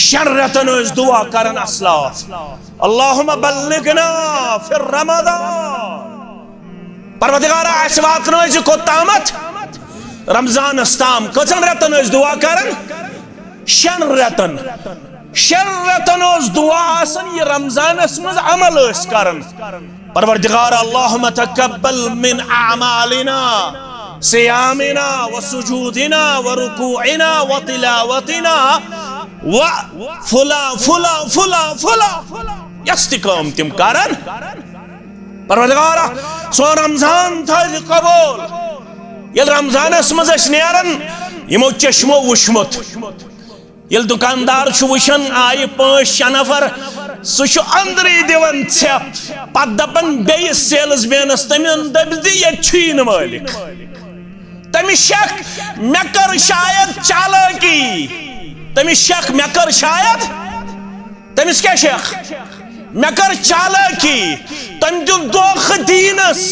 शन रतन दुआ करन असलाफ अल्लाहुम्मा बल्लिगना फिर रमज़ान परवरदिगारा अस वातनोज कोतामत रमजान ताम कचन रतन दुआ करन शन रतन दुआ आसन ये रमजान मज अमल करन परवरदिगार अल्लाहुम्मा तकब्बल मिन अमालिना सियामिना व सुजूदिना व रुकूइना व तिलावतिना व फुला फुला फुला फुला यस्तिकम तिम करन परवरदिगार सो रमजान थज कबूल ये रमजान मज नेरन यमो चश्मो वुशमुत ये दुकानदार वुशन आय 5-6 नफर सह अंदरी दिवन छप पत दपन बेस सेल्स मैनस तमिन दपि ये मालिक तमिस शक मे कर शायद चालाकी तमिस शक मे कर शायद तमिस क्या शक मे कर चालाकी तम दिन दोख दीनस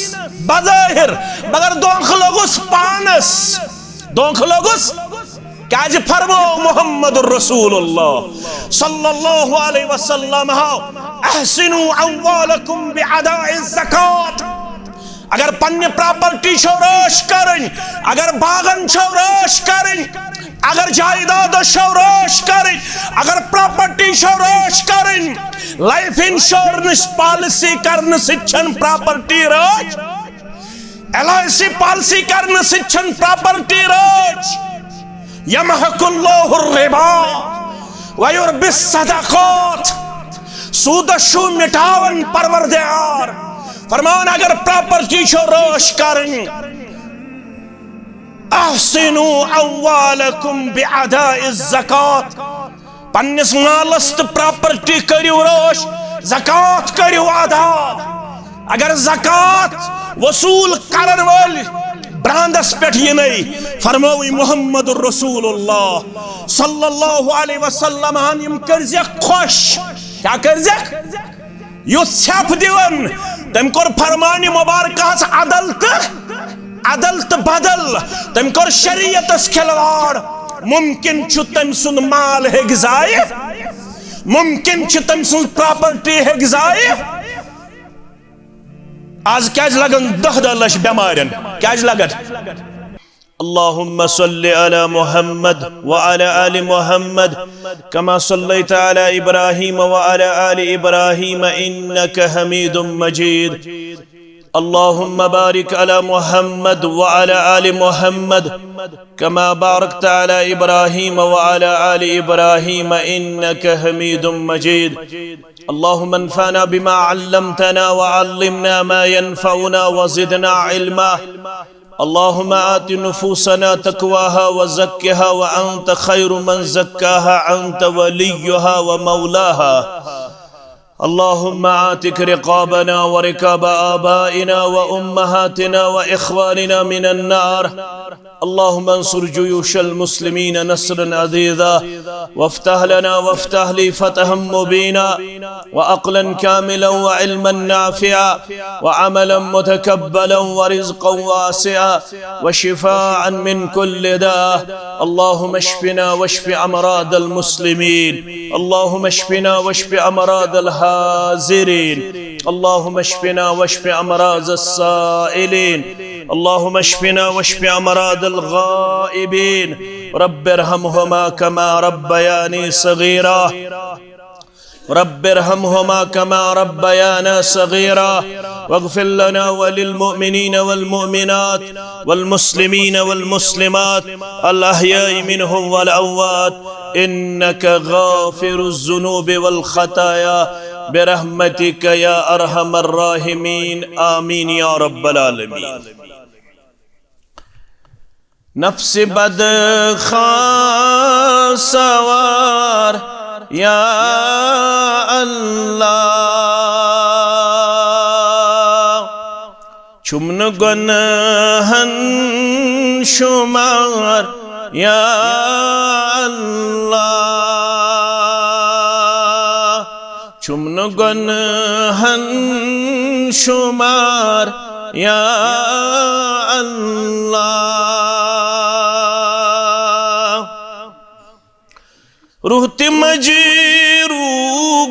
बज़ाहिर मगर दोख लोगुस पानस दोख लोगुस क्या फरमो मुहम्मद रसूलुल्लाह सल्लल्लाहु अलैहि वसल्लम अहसिनु अम्वालकुम बिअदाइ ज़कात अगर पन्ने प्रॉपर्टी छो रोश करन अगर बागन छो रोश करन अगर जायदाद छो रोश करन अगर प्रॉपर्टी छो रोश करन लाइफ इंश्योरेंस पॉलिसी करन सिचन प्रॉपर्टी रोश LIC पॉलिसी करन सिचन प्रॉपर्टी रोश यमहकुल्लाहु रिबा व युर्बिस सदक़ात सूदशु मिटावन परवरदिगार फरमान अगर प्रॉपर्टी छो रोश करन अहसिनु अम्वालकुम बिअदाइ ज़कात पन्निस मालस तो प्रॉपर्टी करियो रोश ज़कात करियो अदा अगर ज़कात वसूल करन वाल ब्रांदस पे नहीं फरमावी मुहम्मद रसूलुल्लाह सल्लल्लाहु अलैहि वसल्लम हम करजे खुश क्या करजे यु छप दिवन तम कर फरमानी मुबारक अदल तो बदल तम कर शरीयतस खिलवाड़ मुमकिन छु तम सुन माल हेग जाय मुमकिन छु तम सुन प्रॉपर्टी हेग जाय आज क्या लगन 10 लक्ष बेमारन क्या लगन अल्लाहुम्मा सल्लि अला मुहम्मद व अला आलि मुहम्मद कमा सल्लैता अला इब्राहीम व अला आलि इब्राहीम इन्नका हमीदुम मजीद अल्लाहुम्मा बारिक अला मुहम्मद व अला आलि मुहम्मद कमा बारकता अला इब्राहीम व अला आलि इब्राहीम इन्नका हमीदुम मजीद अल्लाहुम्मा अन्फअना बिमा अल्लमतना व अल्लिमना मा यनफउना व ज़िदना इल्मा अल्लाहुम्मा आति नुफूसना तक़वाहा व ज़क्किहा व अंत खैरु मन ज़क्काहा अंत वलियुहा व मौलाहा अल्लाहुम्मा आतिक रिक़ाबना व रिक़ाब आबाइना व उम्महातिना व इख़वानिना मिनन नार अल्लाहुम्मा अंसुर जुयूशल मुस्लिमीन नस्रन अज़ीज़ा वफ़्तह लना वफ़्तह ली फ़तहम मुबीना व अक़लन कामिलन व इल्मन नाफ़िआ व अमलन मुतक़ब्बलन व रिज़क़न वासिआ व शिफ़ाअन मिन कुल्लि दा अल्लाहुम्मा अश्फ़िना वश्फ़ि अमरादल मुस्लिमीन अल्लाहुम्मा अश्फ़िना वश्फ़ि अमरादल हाज़िरीन अल्लाहुम्मा अश्फ़िना वश्फ़ि अमराज़स साइलीन अल्लाहुम्मा अश्फ़िना वश्फ़ि अमरादल गाइबीन रब्बिरहमहुमा कमा रब्बयानी सगीरा रब्बिरहमहुमा कमा रब्बयाना सगीरा वग़फ़िर लना वलिलमुमिनीन वलमुमिनात वलमुस्लिमीन वलमुस्लिमात अल अहयाई मिनहुम वल अमवात इन्नका गाफ़िरुज़्ज़ुनूबि वल ख़ताया बिरहमतिका या अरहमर राहिमीन आमीन या रब्बल आलमीन। नफ्स बद सवार या अल्लाह चुमन गुनहन शुमार या अल्लाह चुमन गुनहन शुमार या अल्लाह रूह मजीरू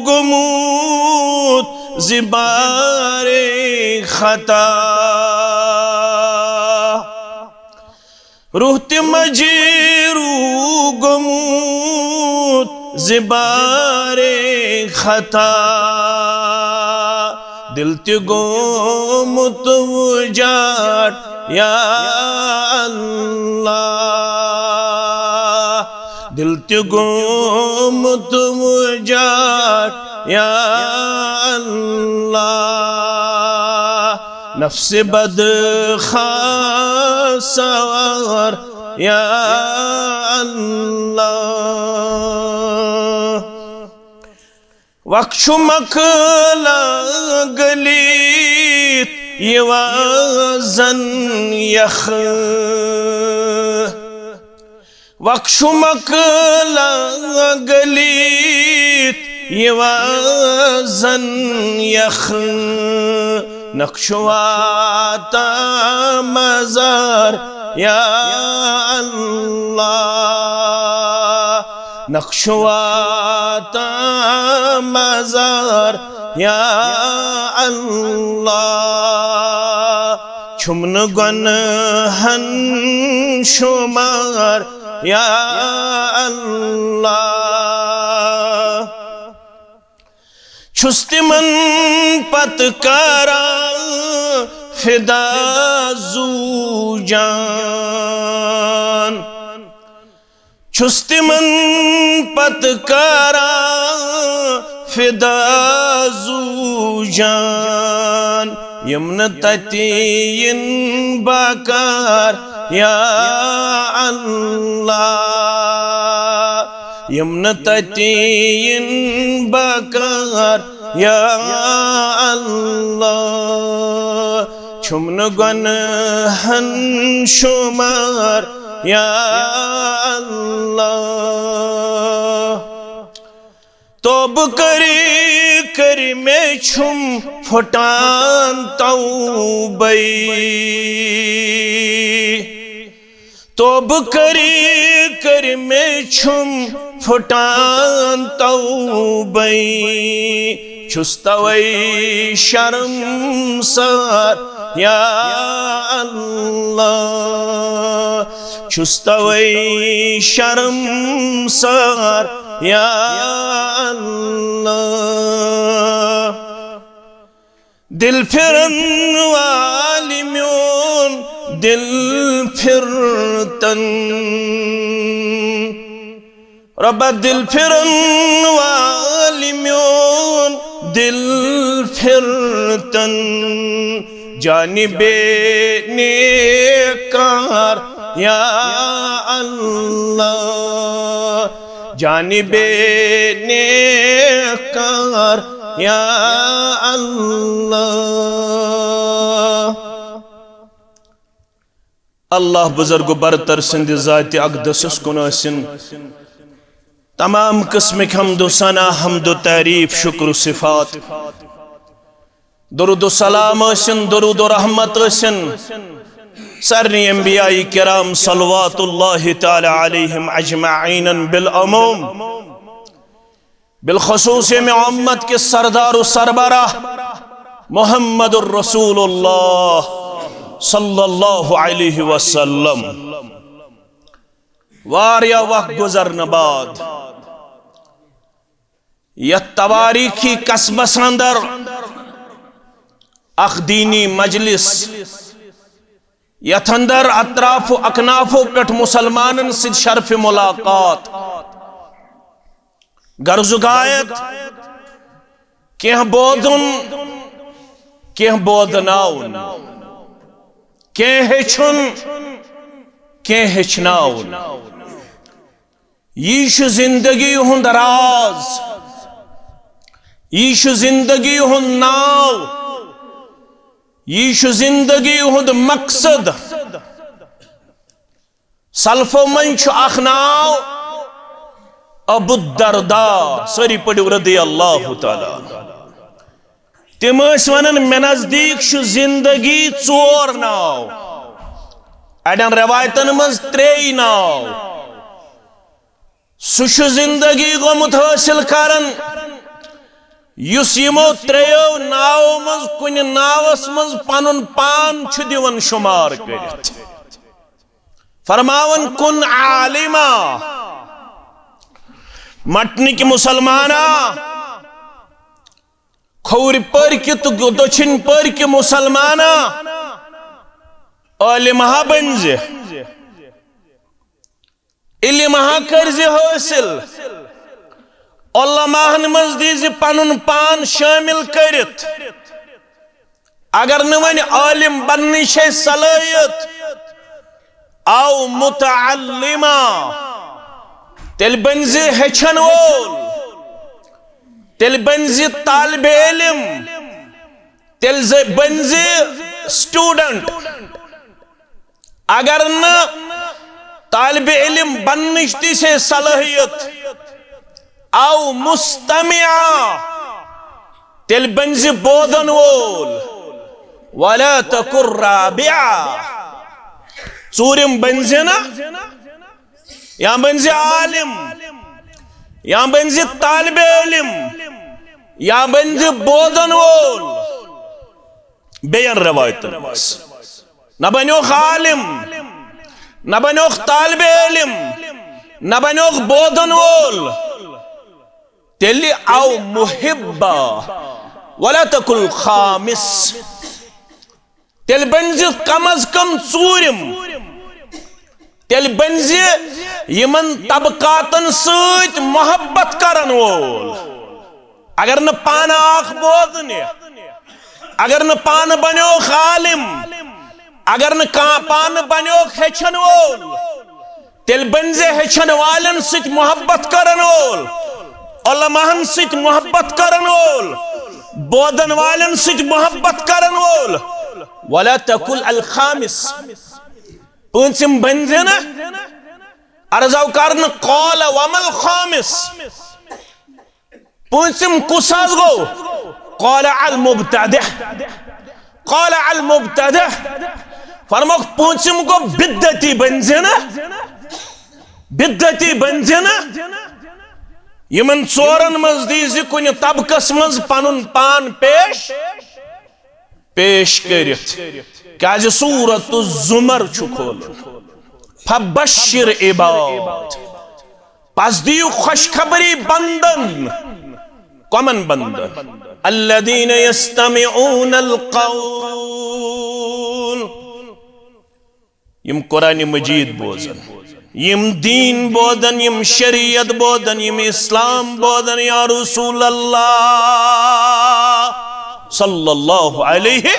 गुमूत ज़िबारे खता रूह मजीरू गुमूत ज़िबारे खता दिल ते गोमुत उजाड़ या अल्लाह दिल ते गोमुत उजाड़ या अल्लाह नफ्स बदखासवार या अल्लाह वक्शु मकला गलीत यवाजन यख वक्शु मकला गलीत यवाजन यख नक्शवाता मजार या अल्लाह नक्शवाता मजार या अल्लाह छुमन गुनहन शुमार या अल्लाह छुस्तिमन पतकारा फिदा जू जान छुस्तिमन पतकारा फिदा जू जान यमन ततीन बकार या अल्लाह यमन ततीन बकार या अल्लाह छुमन गुनहन शुमार या अल्लाह तौब करी में छुम फुटान तौबई तौब करी में छुम फुटान तौबई छुस्तवई शर्मसार या अल्लाह छुस्तवई शर्मसार या अल्लाह दिल फिरन वाली म्योन दिल फिरतन रब्बा दिल फिरन वाली म्योन दिल फिरतन जानिबे नेकार या अल्लाह जानिबे नेकार या अल्लाह अल्लाह बुजुर्ग बरतर सिंध ज़ात अक़दस कुन आसिन तमाम किस्म हम्दो सना हमदो तारीफ शुक्र सिफात दुरूद सलाम आसिन दुरूद रहमत आसिन सरनी अंबियाई किराम सल्लल्लाहु तआला अलैहिम अजमईन बिल अमूम बिलखुसूस में उम्मत के सरदार सरबराह मुहम्मदुर रसूलुल्लाह सल्लल्लाहु अलैहि वसल्लम वारिया वक्त गुजरन बाद यह तवारीखी कस्बस अंदर अखदीनी मजलिस यथ अंदर अतराफो अकनाफो पे मुसलमानन से शर्फ मुलाकात गर्जुगायत कह बोदुन कह बोदनाउन कह हेचुन कह हेचनाउन यह जिंदगी हुंद राज यह जिंदगी हुंद नाव यह जिंदगी हुंद मकसद सल्फो मन अख नाव अबू दरदा सरी पड़ो रज़ियल्लाहु ताला तिम वन मे नजदीक जिंदगी चोर नाव अड़न रवायतन मज त्रे नाव सह जिंदगी गोमुत हासिल करन युस यमो त्रेयो नाव मज कुन नावस मज पनुन पान छु दिवन शुमार करित फरमावन कुन आलिमा मटनिक मुसलमाना खौर पर कि तो दक्षिण पर कि मुसलमाना आलिमा बनजे इल्मा करजे हासिल उलमाहन मज दीज पनुन पान शामिल करित अगर न वन आलिम बनने छे सलाहियत आओ मुतअल्लिमा तेल बनजे हेचन वोल तेल बनजे तालिब इल्म तेल बनजे स्टूडेंट अगर न तालिब इल्म बनने से सलाहियत आओ मुस्तमिया तेल बनजे बोधन वोल वला तकुर राबिया चूरिम बनजे ना या बनजे आलिम या बनजे तालिब इल्म या बनजे बोधन वोल बेयन रवायत न बनो आलिम न बनो तालिब इल्म न बनो बोधन वोल तेली आओ मुहिब्बा वला तकुल खामिस तेल बनजे कम अज कम चूरिम तेल बनजे यमन तबकातन सत मोहब्बत करन वोल अगर न पान आख बोधने अगर न पान बनो आलिम अगर न पान बनो हेचन वोल तेल बनजे हेचन वालन सत मोहब्बत करन वोल उलमाहन सत मोहब्बत करन वोल बोधन वालन सत मोहब्बत करन वोल वला तकुल अल खामिस पंचम बनजे ना अर्जाव करन कौल वमल खामिस पंचम कुसाज गो कौल अल मुब्तदिह कौल अल मुब्तदिह फरमो पंचम गो बिद्दती बनजे ना बिद्दती बनजे ना यमन चोरन मज दीज कुन तबकस मज पनुन पान पेश पेश करित क्या सूरत जुमर खोल फबशिर इबाद पस दियो खुशखबरी बंदन कमन बंदन अल्लदीन यस्तमिऊन अलकौल यम कुरान मजीद बोजन यम दीन बोदन यम शरीयत बोदन यम इस्लाम बोदन या रसूल अल्लाह सल्लल्लाहु अलैहि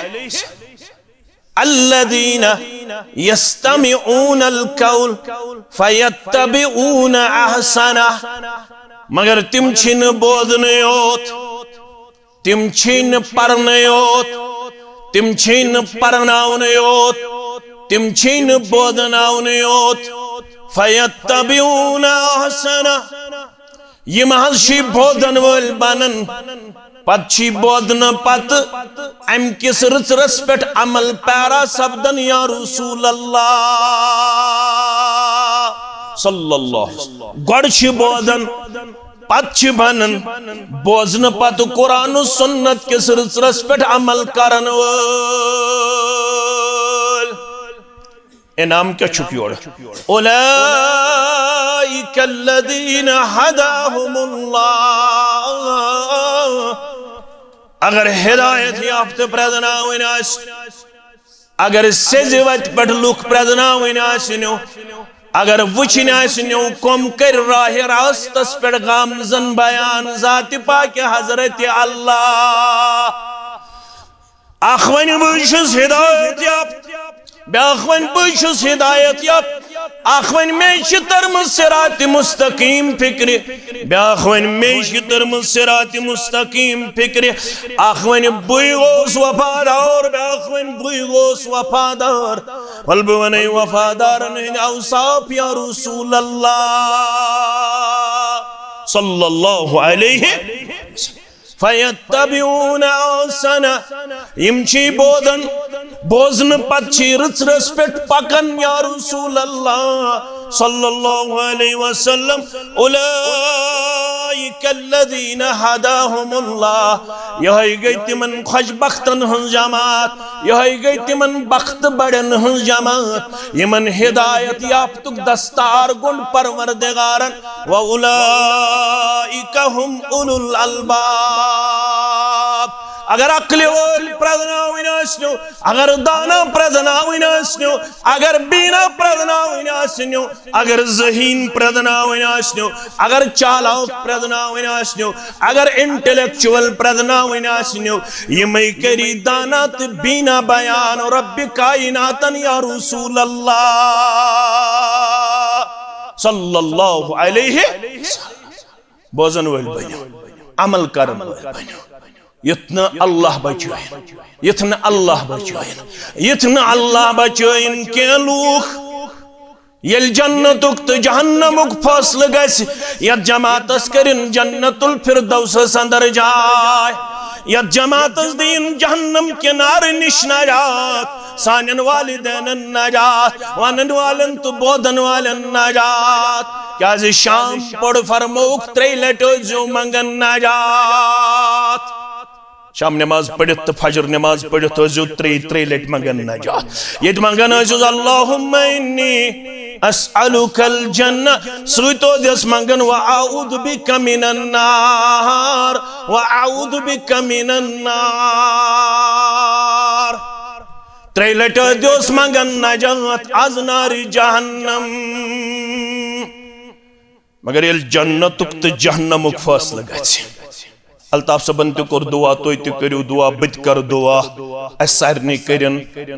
अल्लदीन यस्तमिऊन अलकौल फयत्तबिऊन अहसना मगर तिम छिन बोदने योत तिम छिन परने योत तिम छिन परनाउने योत तिम छिन बोदनाउने योत फयत्तबिऊन अहसना यम हशी बोदन वल बनन पच्छी बोधन पत अम किस रस पे अमल पैरा सब्दन या रसूल अल्लाह सल्लल्लाहु गड़ बोधन पच्छ बनन बोजन पत कुरान सुन्नत किस रस पे अमल करन इनाम क्या छुपियोड़ उलाइका अल्लज़ीना हदाहुमुल्लाह अगर हिदायत याफ्त प्रदनावन अगर सेजवत पट लुक प्रदनावन अगर वुचन कम कर राह रास्तस पे गामजन बयान जात पाक हजरत अल्लाह अखवन बुशुस हिदायत याफ्त ब्याखवन बुशुस हिदायत याफ्त अखवन में तरम सिरात मुस्तकीम फिक्र ब्याखवन में तरम सिरात मुस्तकीम फिक्र अखवन बुई गोस वफादार ब्याखवन बुई गोस वफादार वल्बवन वफादार औसाफ या रसूल अल्लाह सल्लल्लाहु अलैहि फयत्तबिऊन अहसना यमची बोधन बोजन पच्छी रस पे पकन या रसूल अल्लाह सल्लल्लाहु अलैहि वसल्लम उलाइकल्लज़ीना हदाहुमुल्लाह, यह गई तिमन खुशबख्तन हंस जमात, यह गई तिमन बख्त बड़न हंस जमात यमन हिदायत याफ्तुक दस्तार गुण परवरदिगारन व उलाइका हुम उलुल अलबाब। अगर अक्ल वोल प्रदनाविन आसनु, अगर दाना प्रदनाविन आसनु, अगर बीना प्रदनाविन आसनु, अगर ज़हीन प्रदनाविन आसनु, अगर चालाक प्रदनाविन आसनु, अगर इंटेलेक्चुअल प्रदनाविन आसनु, यमई करी दाना त बीना बयान रब्बि कायनातन या रसूल अल्लाह सल्लल्लाहु अलैहि वसल्लम। बोजन वल बनो, अमल करन वल बनो, इतना अल्लाह बचाइन, इतना अल्लाह बचाइन, इतना अल्लाह बचाइन के लूख ये जन्नतुक तो जहन्नमुक फैसल गस या जमातस करिन जन्नतुल फिरदौस अंदर जाय, या जमातस दीन जहन्नम के नार निश नजात, सानन वालिदैन नजात, वानन वालन तो बोधन वालन नजात। क्या शाम पढ़ फरमोक त्रेलटो जो मंगन नजात, शाम नमाज पढ़ित तो फजर नमाज पढ़ित तो जो त्रे लट मंगन नजात। ये मंगन अल्लाहुम्मा इन्नी अस्अलुकल जन्नह, सुतो दस मंगन व आऊदु बिका मिनन नार, व आऊदु बिका मिनन नार। त्रे लट दस मंगन नजात आज नारी जहन्नम। मगर ये जन्नतुक तो जहन्नमुक फैसला गछि। अल्ताफ सबन तो कर दुआ, तो करू दुआ, बत कर दुआ, सारे करन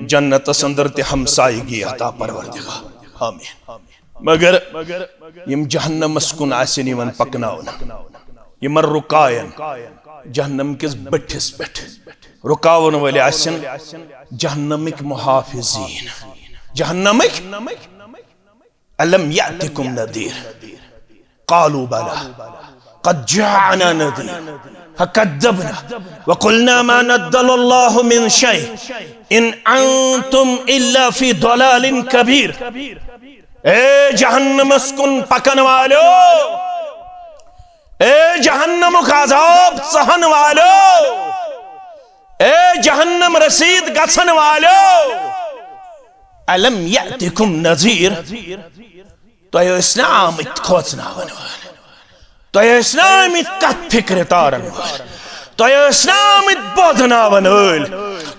जन्नतस अंदर ते हमसायगी अता परवरदिगार आमीन। मगर यम जहन्नमस कुन आसिन यमन पकनावन, यमन रुकायन जहन्नम किस बठिस पेठ रुकावन वाले आसिन जहन्नमिक मुहाफिजीन, जहन्नमिक अलम यातिकुम नदीर क़ालू बला क़द जाअना नदीर फकद्दबना वक़ुलना मा नज़्ज़लल्लाहु मिन शै इन अंतुम इल्ला फी दलालिन कबीर। ए जहन्नम स्कुन पकन वालो, ए जहन्नम का अज़ाब सहन वालो, ए जहन्नम रसीद गसन वालो, अलम यातिकुम नज़ीर, तो इस्लाम खोजना तो इस्लाम कत फिक्र तारन, तो इस्लाम बोधना वन,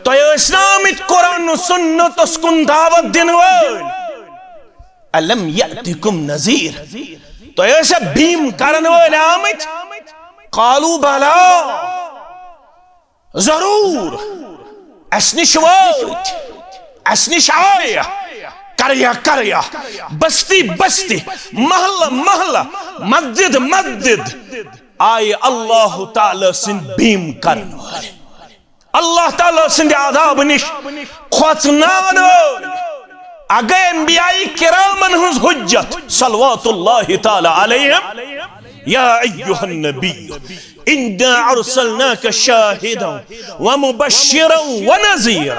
तो इस्लाम कुरान सुन्नत उसकुन दावत दिन वल। अलम यातिकुम नज़ीर, तो ऐसे भीम करन वल आमित। क़ालू बला, जरूर अस्निश वोत, अस्निश आया, करया करया, बस्ती बस्ती, महल्ला महल्ला, मस्जिद मस्जिद आए अल्लाह ताला सिन भीम करन वाले, अल्लाह ताला सिन आदाब निश खोचनावन वाले। अगे अंबियाई किरामन हुज हुज्जत सल्लल्लाहु ताला अलैहिम या अय्युहन नबी इन्ना अर्सलनाका शाहिदन व मुबश्शिरन व नज़ीरा।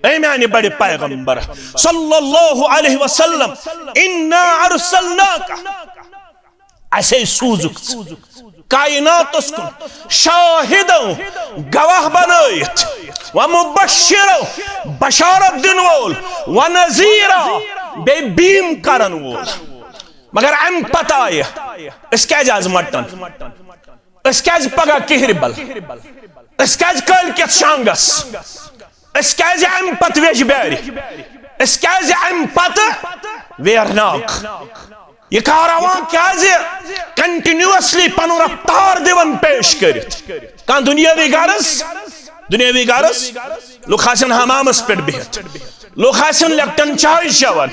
ऐ मैंने बड़े पैगंबर सल्लल्लाहु अलैहि वसल्लम इन्ना अर्सलनाका, ऐसे सूजुक कायनात उसको शाहिदों गवाह बनायत, व मुबश्शिरों बशारत दिन वोल, व नज़ीरा बे बीम करन वोल। मगर अम पता है इसके आज मटन, इसके आज पगा किहरबल, इसके आज कल के शांगस, इसके आज अम पत वेज बैरी, इसके आज अम पत वेरनाक। ये कारवां क्या कंटिन्यूअसली पनु रफ्तार दिवन पेश करित कान दुनियावी गारस लुक आसन हमामस पे बिहत, लुक आसन लेप्टन चाय चवन,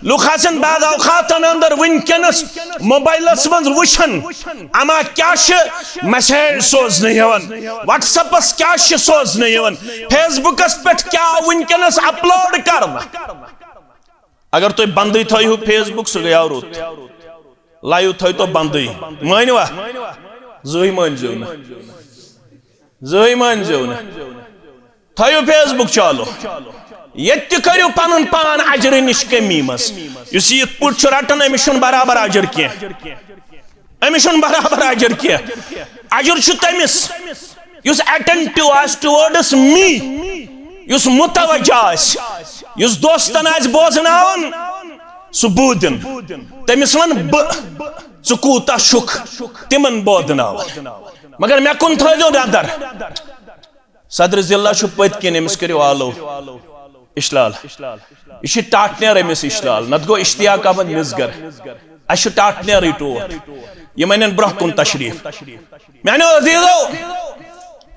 लुक आसन बाद औकातन अंदर वनकनस मोबाइलस मज वुछन अमा क्या मैसेज सोजन यवन, व्हाट्सएपस क्या सोजन यवन, फेसबुकस पे क्या वनकनस अपलोड करना। अगर तुम बंदी थो फेसबुक सह गया रुत, लाइव थो तो बंदी मानवा जही मानजो न, जही मानजो न, थो फेसबुक चालो ये करो पन पान अजर नश कमी मज इत पुट रटान अमिस बराबर अजर कह अमिस बराबर अजर कह अजर तमिस युस अटेंटिव टुवर्ड्स मी युस मुतवज्जा युस दोस्तन बोजनावन सह बूदिन तमिस वन ज़ कूता शुक तिमन बोदनाव मगर मे कुन थो नदर सदर जिला पत किन अमिस करो आलो इशलाल यह टाटनेर अमिस इशलाल नत गो इश्तियाक अहमद मिसगर अस टाटनेर टोर यह अन ब्रोह कुन तशरीफ मानो अजीजो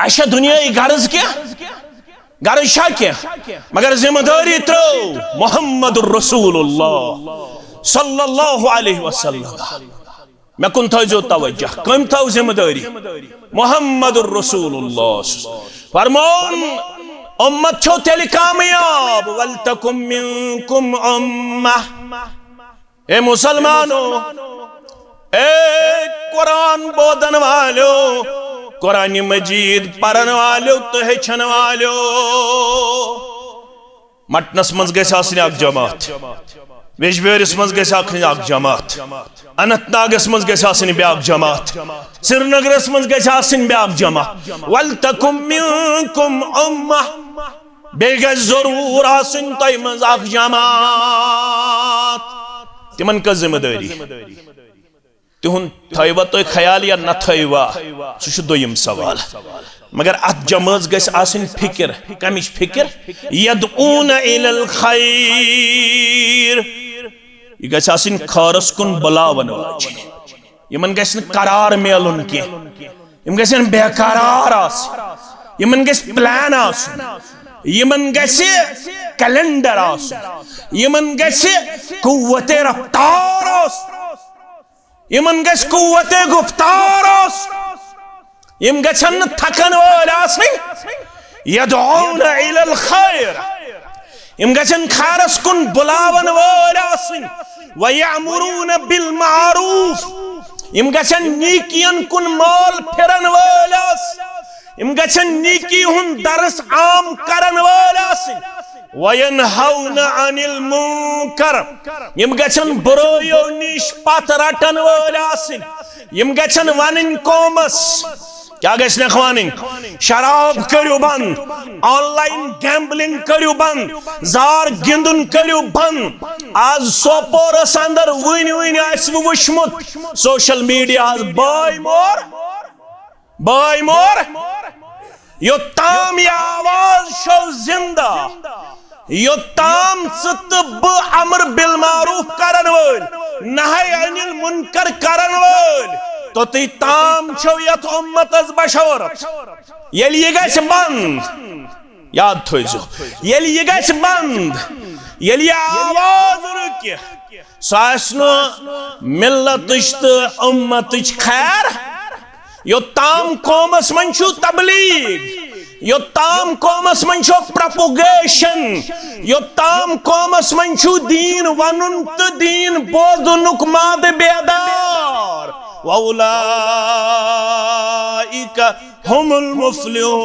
अस दुनियाई गर्ज क्या गर्ज क्या मगर जिम्मेदारी त्रो मोहम्मद रसूलुल्लाह सल्लल्लाहु अलैहि वसल्लम मे कुन थो तवज्जो कम थो जिम्मेदारी मोहम्मद रसूलुल्लाह फरमौन उम्मत छो तेल कामयाब वलतकुम मिनकुम उम्मह ए मुसलमानो ए कुरान बोधन वालो कुरान मजीद पढ़न वालो तो हेचन वालो मटनस मज गस आसनि अक जमात वेजबेरिस मज गस आसनि अक जमात अनंतनागस मज गस आसनि ब्याक जमात श्रीनगरस मज गस आसनि ब्याक जमात वलतकुम मिनकुम उम्मह बे गस जरूर आसनि तय मज अक जमात तिमन का जिम्मेदारी तिहुन थवा तुम ख्याल या न थवा सह दोयम सवाल मगर अत जमात गस आसनि फिक्र कमिश फिक्र यदऊन इलल खैर यह गस आसनि खैरस कुन बुलावन वाज यमन गस न करार मेलुन कह यम गसन बेकरार यमन गस प्लान यमन गस कैलेंडर यमन गस कुव्वते रफ्तार यमन गस कुव्वते गुफ्तार यम गसन थकन वोल यदऊन इलल खैर यम गसन खैरस कुन बुलावन वोल वयअमुरून बिल मारूफ यम गसन नीकियन कुन मोल फिरन वोल यम गसन नीकी हुन दरस आम करन वोल वयनहौन अनिल मुनकर यम गसन बुराइयों निश पत रटन वोल यम गसन वनन कौमस क्या गस वन शराब करू बंद ऑनलाइन गैम्बलिंग करू बंद जार गिंदुन करू बंद आज सोपोरस अंदर वन वुचमुत सोशल मीडिया बाय मोर योत्ताम यह आवाज शो जिंदा योत्ताम ब अमर बिल मारूफ करन वोल नही अनिल मुनकर करन वोल तो ती ताम छो यत उम्मतस बशवरत येल ये गस बंद याद थोइजो येल ये गस बंद येल ये आवाज रुके सासनो मिल्लतच तो उम्मतच खैर योत्ताम कौमस मंशु तबलीग योत्ताम कौमस मंशु प्रोपगेशन योत्ताम कौमस मंशु दीन वनुन तो दीन बोदुनुक माद बेदार वउलाइका हुमुल मुफ्लिहून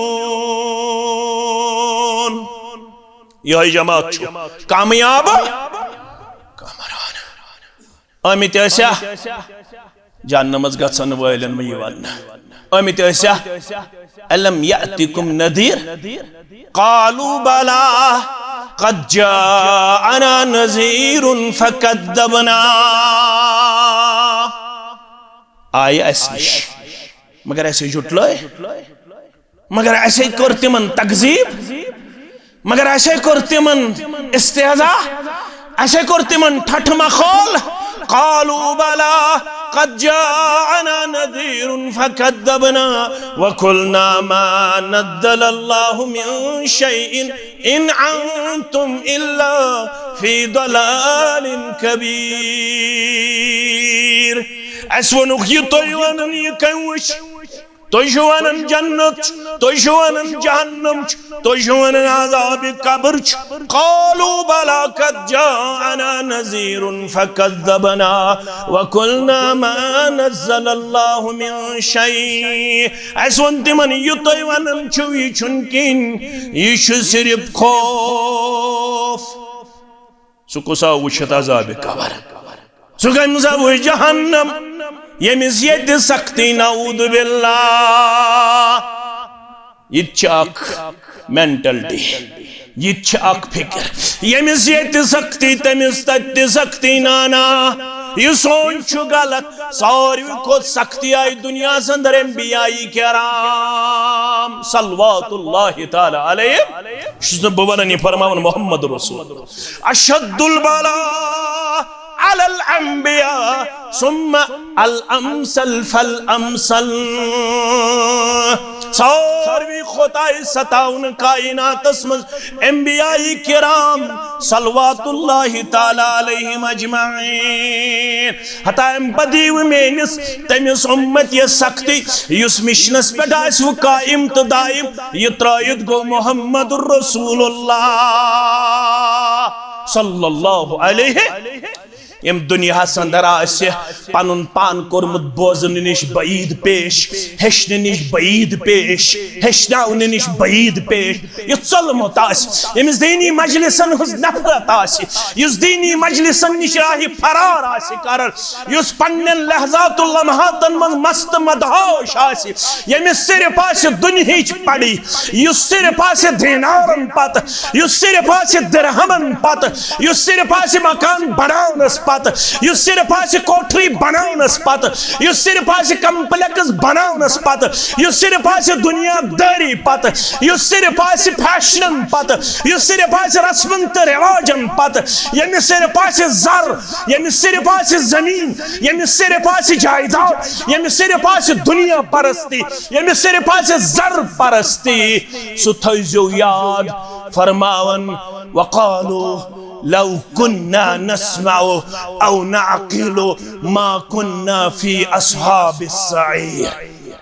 यह जमात कामयाब कामरान अमित ऐसा जहन्नमस गसन वलन में वन अमित ऐसा अलम यातिकुम नदीर कालू बला क़द जाअना नज़ीरुन फ़कद्दबना आय असनिश मगर ऐसे जुटलोय मगर ऐसे कर तिमन तकजीब मगर ऐसे कर तिमन इस्तेहज़ा ऐसे कर तिमन ठठ मखौल क़ालू बला क़द जाअना नज़ीरुन फ़कद्दबना वक़ुलना मा नज़्ज़लल्लाहु मिन शैइन इन अंतुम इल्ला फ़ी ज़लालिन कबीर असवनुख ये तोयवानन ये कंवश तोयवानन जन्नत तोयवानन जहन्नम तोयवानन अज़ाब कब्र क़ालू बला क़द जाअना नज़ीरुन फ़कद्दबना वक़ुलना मा नज़्ज़लल्लाहु मिन शै असवन तिमन ये तोयवानन छु ये छुनकिन ये सिर्फ खो कुसा वुछत अज़ाब कबर सु कमसा वो जहन्नम यमिस ये सख्ती नऊद बिल्लाह यक मेंटलिटी यक फिक्र यमिस ये सख्ती तमिस तत सख्ती नाना यह सोच गलत सारी को सख्ती आई दुनिया अंदर अंबियाई किराम सल्लल्लाहु तआला अलैहि बवनी फरमावन मोहम्मद रसूल अशद्दुल बला अलल अंबिया सुम्मा अल अमसल फल अमसल सारी खुदाई सताउन कायनातस मज अंबियाई किराम सल्लल्लाहु तआला अलैहिम अजमाइन हता बदीव मेनिस तमिस उम्मत ये सख्ती युस मिशनस पे आस वो कायम तो दायम ये त्रायत गो मोहम्मद रसूलुल्लाह सल्लल्लाहु अलैहि यम दुनिया अंदर पन पान कोर्मुत बोजन निश बईद पेश हेशन निश बईद पेश हेशन निश बईद पेश यह चलमुत यमिस दीनी मजलिसन हुज नफरत युस दीनी मजलिसन निश राही फरार कर युस पन्न लहजातुल लम्हातन मज मस्त मदहोश यमिस सिर्फ दुनियाच पड़ी युस सिर्फ दीनारन पत युस सिर्फ दिरहमन पत युस सिर्फ मकान बनावनस पत युस सिर्फ कोठरी बनावनस पत युस सिर्फ कम्प्लेक्स बनावनस पत युस सिर्फ दुनियादारी पत युस सिर्फ फैशन पत युस सिर्फ रस्मन तो रिवाजन पत यमिस सिर्फ जर यमिस सिर्फ जमीन यमिस सिर्फ जायदाद यमिस सिर्फ दुनिया परस्ती यमिस सिर्फ जर परस्ती सु थो याद फरमावन वक़ालू लौ कुन्ना नस्मउ औ नअक़िलु मा कुन्ना फी अस्हाबिस सईर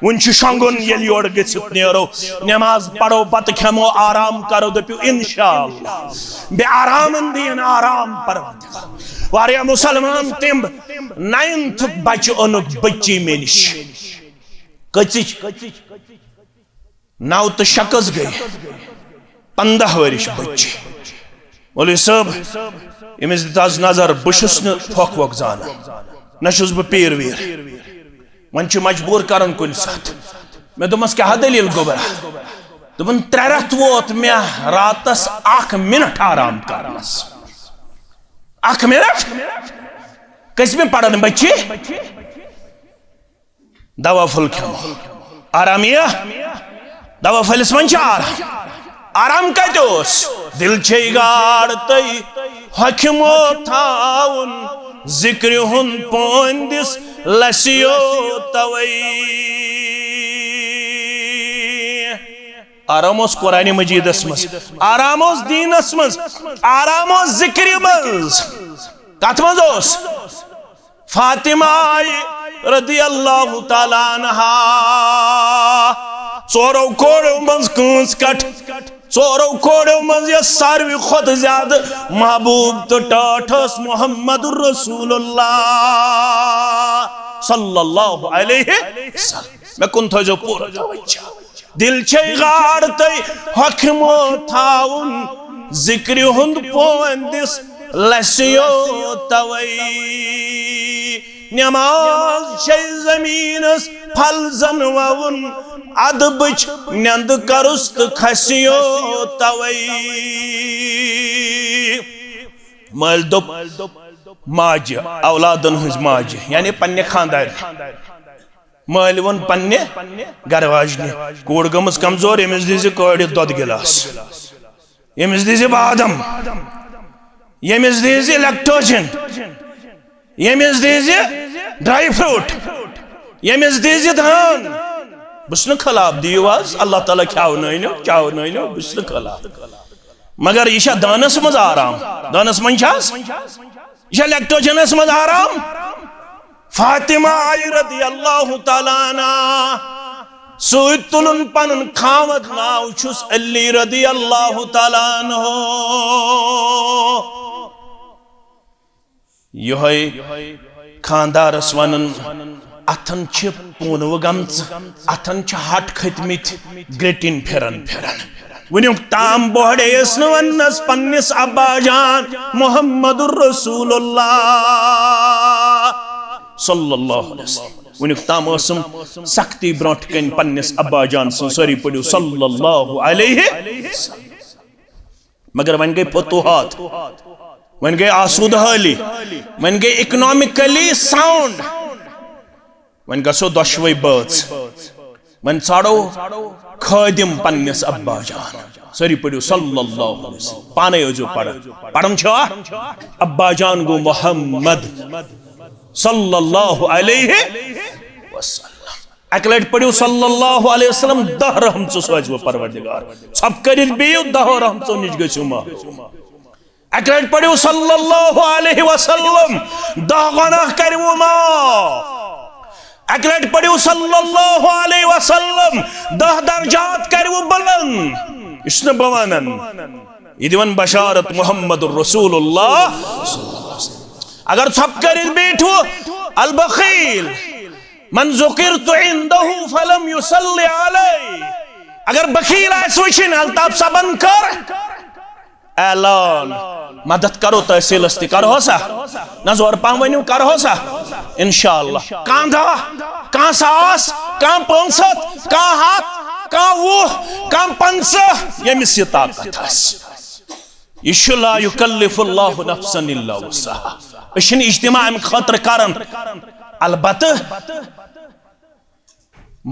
वन शंगुन येल योर गसित नेरो नमाज पढ़ो पत खेमो आराम करो दपियो इंशाअल्लाह बे आरामन दिन आराम परवरदिगार वारिया मुसलमान तिम 9th बच ओनुक बच्ची मेनिश कचिच 9 तो शकस गई 15 वरिश बच्ची मौलवी साहब यमिस दिताज नजर बहुस थोक वोक जाना नशुस बह पीर वीर वन मजबूर करन कुन साथ मे दोपस क्या दलील गोबरा दोपन 3 रथ वोत मे रातस 1 मिनट आराम करनस 1 मिनट कस में पड़न बच्ची दवा फुल खेमो आरामिया दवा फलिस मन आराम कतोस दिल छे गाड़तई हकमो थाउन जिक्र हुन पोंदिस लसियो तवई आरामोस कुरान मजीदस मस आरामोस दीनस मस आरामोस जिक्र मस कत मस फातिमा रदियल्लाहु ताला अन्हा चोरो कोड़ो मज कंस कट चोरो कोड़ो मज सारवी खुद ज्यादा महबूब तो टाठस मोहम्मद रसूलुल्लाह सल्लल्लाहु अलैहि वसल्लम मैं कुन थो जो पूरा तवज्जो दिल छे गाड़ते हकमो थाउन जिक्र हुंद पोंदिस लसियो तवई नमाज छे जमीनस फल जनवाउन अदबच नंद करुस्त खसियो तवई मल दोप माज औलादन हज माज यानी पन्ने खानदार मल वन पन्ने गरवाजने कोड़ गमस कमजोर यमिस दिज कोड़ दोद गिलास यमिस दिज बादम यमिस दिज लैक्टोजन यमिस दिज ड्राई फ्रूट यमिस दिज धान बस खिलाफ दियो आज अल्लाह ताला चाव नैनो बस खिलाफ मगर यह दानस मज आराम दानस मन यह लैक्टोजनस मज आराम फातिमा आई रदियल्लाहु ताला अन्हा सुत तुलन पनुन खावत नाव छुस अली रदियल्लाहु ताला अन्हो यह खानदारस वनन अथन पूनव गमच अथन हट खतमित ग्रेटिन फिरन फिरन वनुक ताम बोहड़ेस वन्नस पन्निस अब्बा जान मुहम्मदुर रसूलुल्लाह सल्लल्लाहु अलैहि वसल्लम वनुक ताम असम सख्ती ब्रोट कन पन्निस अब्बा जान सरी पड़ो सल्लल्लाहु अलैहि वसल्लम। मगर वन गई फतूहात, वन गई आसूदहाली, वन गई इकोनॉमिकली साउंड, वन गसो दशवे बर्ड्स, वन छाड़ो खादिम पन्निस अब्बा जान सरी पड़ो सल्लल्लाहु अलैहि वसल्लम। पाने जो पढ़म छा अब्बा जान गो मोहम्मद सल्लल्लाहु अलैहि वसल्लम। एक लट पढ़ो सल्लल्लाहु अलैहि वसल्लम 10 रहम सोज वो परवरदिगार सब कर बियो 10 रहम निज गो मा। एक लट पढ़ो सल्लल्लाहु अलैहि वसल्लम 10 गुनाह कर वो मा। एक लट पढ़ो सल्लल्लाहु अलैहि वसल्लम 10 दर्जात कर वो बुलंद। इसने बवानन इदवन बशारत मुहम्मदुर रसूलुल्लाह। अगर सब कर बैठो अल बखील मन ज़ुकिरतु इंदहु फलम युसल्ली अलैहि। अगर बखील आसुशिन अल्ताफ सबन कर ऐलान मदद करो तहसीलस ति कर होसा न जोर पाम वनु कर होसा इंशाअल्लाह। कांधा का सास का पंसत का हाथ का वो का पंस यमिस ये ताकत हस इशला युकल्लिफुल्लाहु नफ्सन इल्ला वसहा। इशन इज्तिमा अम खतर करन अलबत्त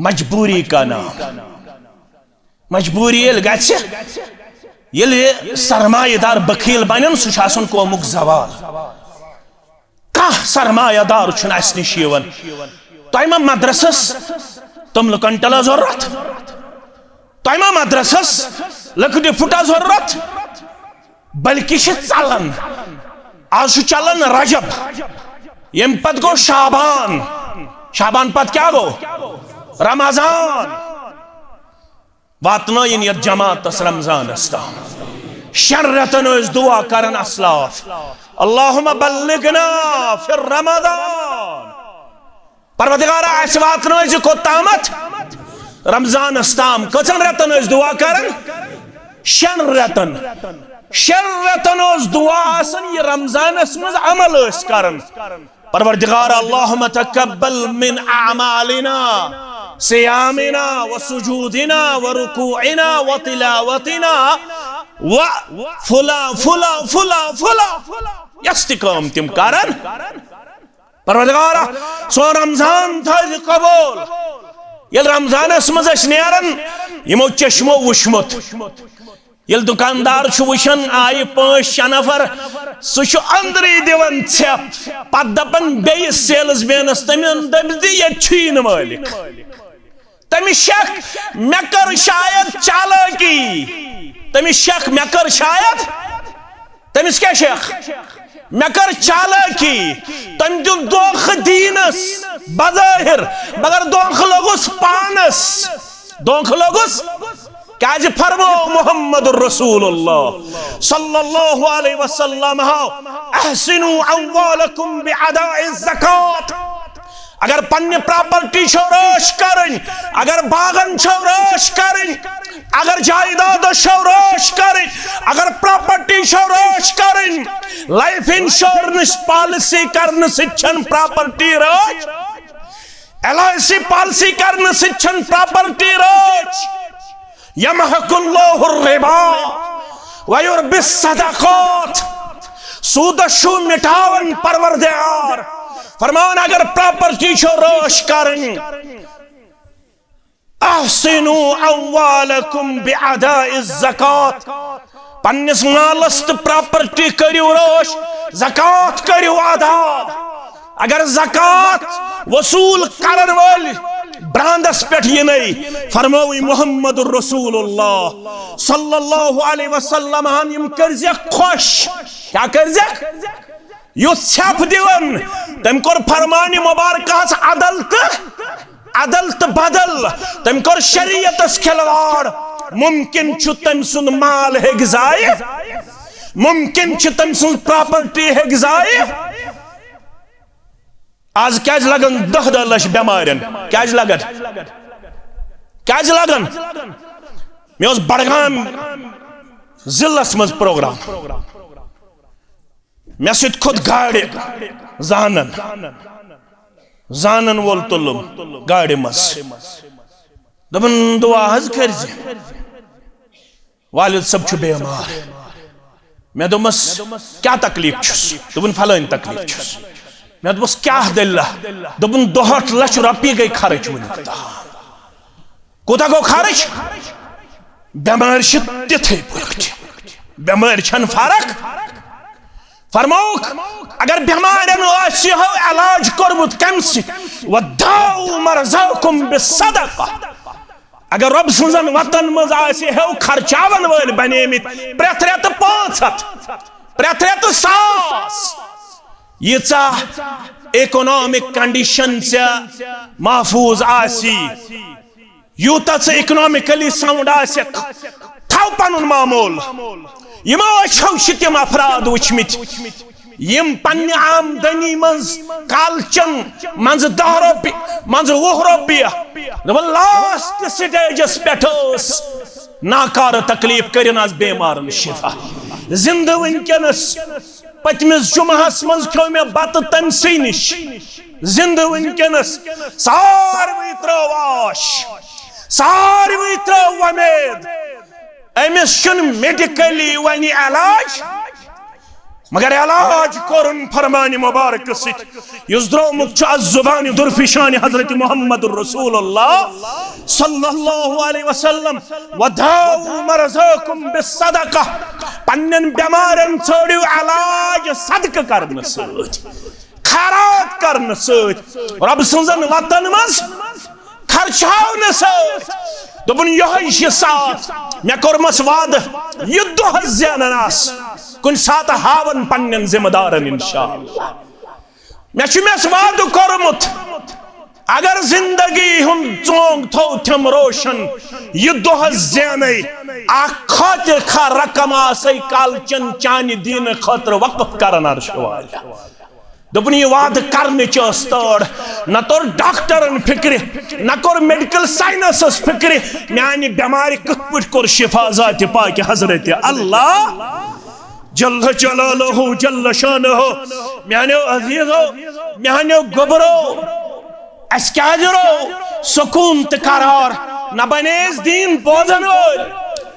मजबूरी का नाम मजबूरी ये सरमायेदार बखील बन सह कौमुक जवाल। कह सरमायेदार निश तुम मा मदरसस तुम कंटला जरूरत, तुम मा मदरसस लकड़ फुटा जरूरत, बल्कि चलन आज चलन रजब यम पत गो शाबान, शाबान पत क्या गो रमजान वातन ये जमात रमजान शर्रतन दुआ करन असलाफ अल्लाहुम्मा बल्लिगना फिर रमजान। परवरदिगार अस वातन कोतामत रमजान ताम कचन रतन दुआ करन शन रतन शर्रतन दुआ ये रमजान मज अमल करन। परवरदिगार अल्लाहुम्मा तकब्बल मिन अमालिना सियामिना व सुजूदिना व रुकूइना व तिलावतिना व फुला फुला फुला फुला यस्तिकाम तिम करन। परवरदिगार सो रमजान था कबूल ये रमजान मज नेरन यमो चश्मो वुशमुत यल दुकानदार वुशन आय 5-6 नफर सह अंदरी दिवन छप पत दपन बेस सेल्स मैनस तमिन दपि ये मालिक तमिस शक मे कर शायद चालाकी, तमिस शक मे कर शायद तमिस क्या शक मे कर चालाकी तम दिल दोख दीनस बज़ाहिर मगर दोख लगुस पानस दोख लगुस क्या फरमो मुहम्मदुर रसूलुल्लाह सल्लल्लाहु अलैहि वसल्लम अहसिनु अम्वालकुम बिअदाइ ज़कात। अगर पन्ने प्रॉपर्टी छो रोश करन, अगर बागन छो रोश करन, अगर जायदाद छो रोश करन, अगर प्रॉपर्टी छो रोश करन, लाइफ इंश्योरेंस पॉलिसी करन सिचन प्रॉपर्टी रोश, LIC पॉलिसी करन सिचन प्रॉपर्टी रोश। यमहकुल्लाहु रिबा व युर्बिस सदक़ात सूदशु मिटावन परवरदिगार फरमान अगर प्रॉपर्टी छो रोश करन अहसिनु अम्वालकुम बिअदाइ ज़कात पन्निस मालस तो प्रॉपर्टी करियो रोश ज़कात करियो अदा। अगर ज़कात वसूल करन वाली ब्रांडस पे फरमावी मुहम्मदुर रसूलुल्लाह सल्लल्लाहु अलैहि वसल्लम यम करजे खुश क्या करजे यु छप दिवन तम कर फरमान मुबारक अदल बदल तम कर शरीयतस खिलवाड़। मुमकिन छु तम सुन माल हेग जाय, मुमकिन छु तम सुन प्रॉपर्टी हेग जाय। आज क्या लगन 10 लक्ष बेमारन क्या लगन क्या लगन मे बड़गाम जिल्लस मज प्रोग्राम मे सत खोत गाड़ जानन वोल तुलुम गाड़ मज दपन दुआ हज कर वालिद सब छु बेमार मे दोमस क्या तकलीफ छुस दोपन फलान तकलीफ छुस मे दोपस क्या दल्ला दोपन 2 लाख रॉपी गई खर्च वन कोता गो खर्च बेमार तिथे बेमार छन फर्क फरमौक अगर बेमारन हो इलाज कोरमुत कम वदाउ मरज़ाकुम बिस्सदक़ा अगर रब सुनन वतन मज हो खर्चावन वल बनेमित प्रत रेत 500 प्रत रेत 100 यीचा इकोनॉमिक कंडीशन से महफूज आसी यूता से इकोनॉमिकली साउंड आसे थाव पनुन मामूल यमो अच्छो शितम अफराद वुचमित यम पन्ने आमदनी मंज कालचन मंज 10 रुपये मंज 20 रुपये लास्ट स्टेजस पेठस नाकार तकलीफ करन बेमारन शिफा जिंद वनकनस पतमिस जुमहस मज खो मे बत तमसी निश जिंद वनकनस सारवी त्रवाश सारवी त्रव वमेद अमिस मेडिकली वन इलाज मगर इलाज कोरन फरमान मुबारक द्रोमुक जुबान दुरफिशान हजरत मोहम्मद रसूलुल्लाह सल्लल्लाहु अलैहि वसल्लम वदाउ मरज़ाकुम बिस्सदक़ा पन्नन बेमारन छोड़ियो इलाज सदका करन सत खैरात करन सत रब सुनजन वतन मज खर्चावन सत दोपन यह साथ मे कोरमस वाद यह दुह ज़ाननास कुन सात हावन पन्नन जिम्मेदारन इंशाअल्लाह मे वाद कोरमुत अगर जिंदगी हम चोंग थो थम रोशन यह दुह ज़ान अत खा रकम आसै कालचन चान दीन खतर वक़्फ करन अर्श वाला दोपन यह वाद करने तौर न तोर डॉक्टरन फिक्र न कोर मेडिकल साइंस फिक्र मानी बेमार कत पे कोर शिफा ज़ात पाक हजरत अल्लाह जल्ल जलालहु जल्ल शानहु मानो अजीजो मानो गबरो अस क्या जरो सुकून त करार न बने दीन बोधन वोल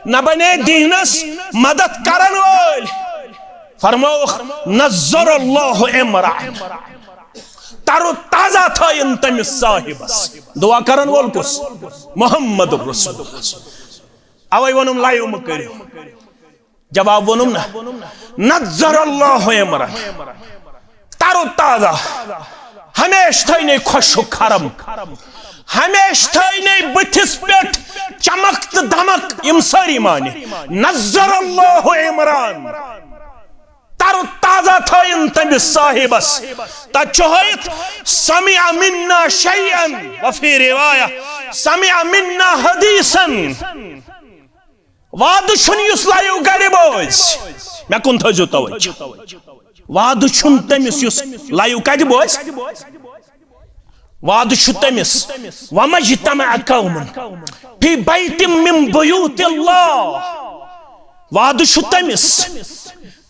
न बने दीनस मदद करन वोल फरमाओ नज़्ज़रल्लाहु इमरान तारो ताजा थायन तमिस साहिबस दुआ करन वोल कुस मोहम्मद रसूलुल्लाह अवै वनुम लायु मकरि जवाब वनुम ना नज़्ज़रल्लाहु इमरान तारो ताजा हमेश थैने खुशु खरम हमेश थैने बथिस पेट चमक त धमक इम सारी माने नज़्ज़रल्लाहु इमरान तारो ताजा थायन तमिस साहिबस तचोहित समिअ मिन्ना शैअन व फी रिवाया समिअ मिन्ना हदीसन वाद छुन युस लायु गरि बोज मे कुन थजो तवज्जो वाद छुन तमिस युस लायु कदि बोज वाद छु तमिस वमजतमा कौमन फी बैतिम मिन बुयूतिल्लाह वाद छु तमिस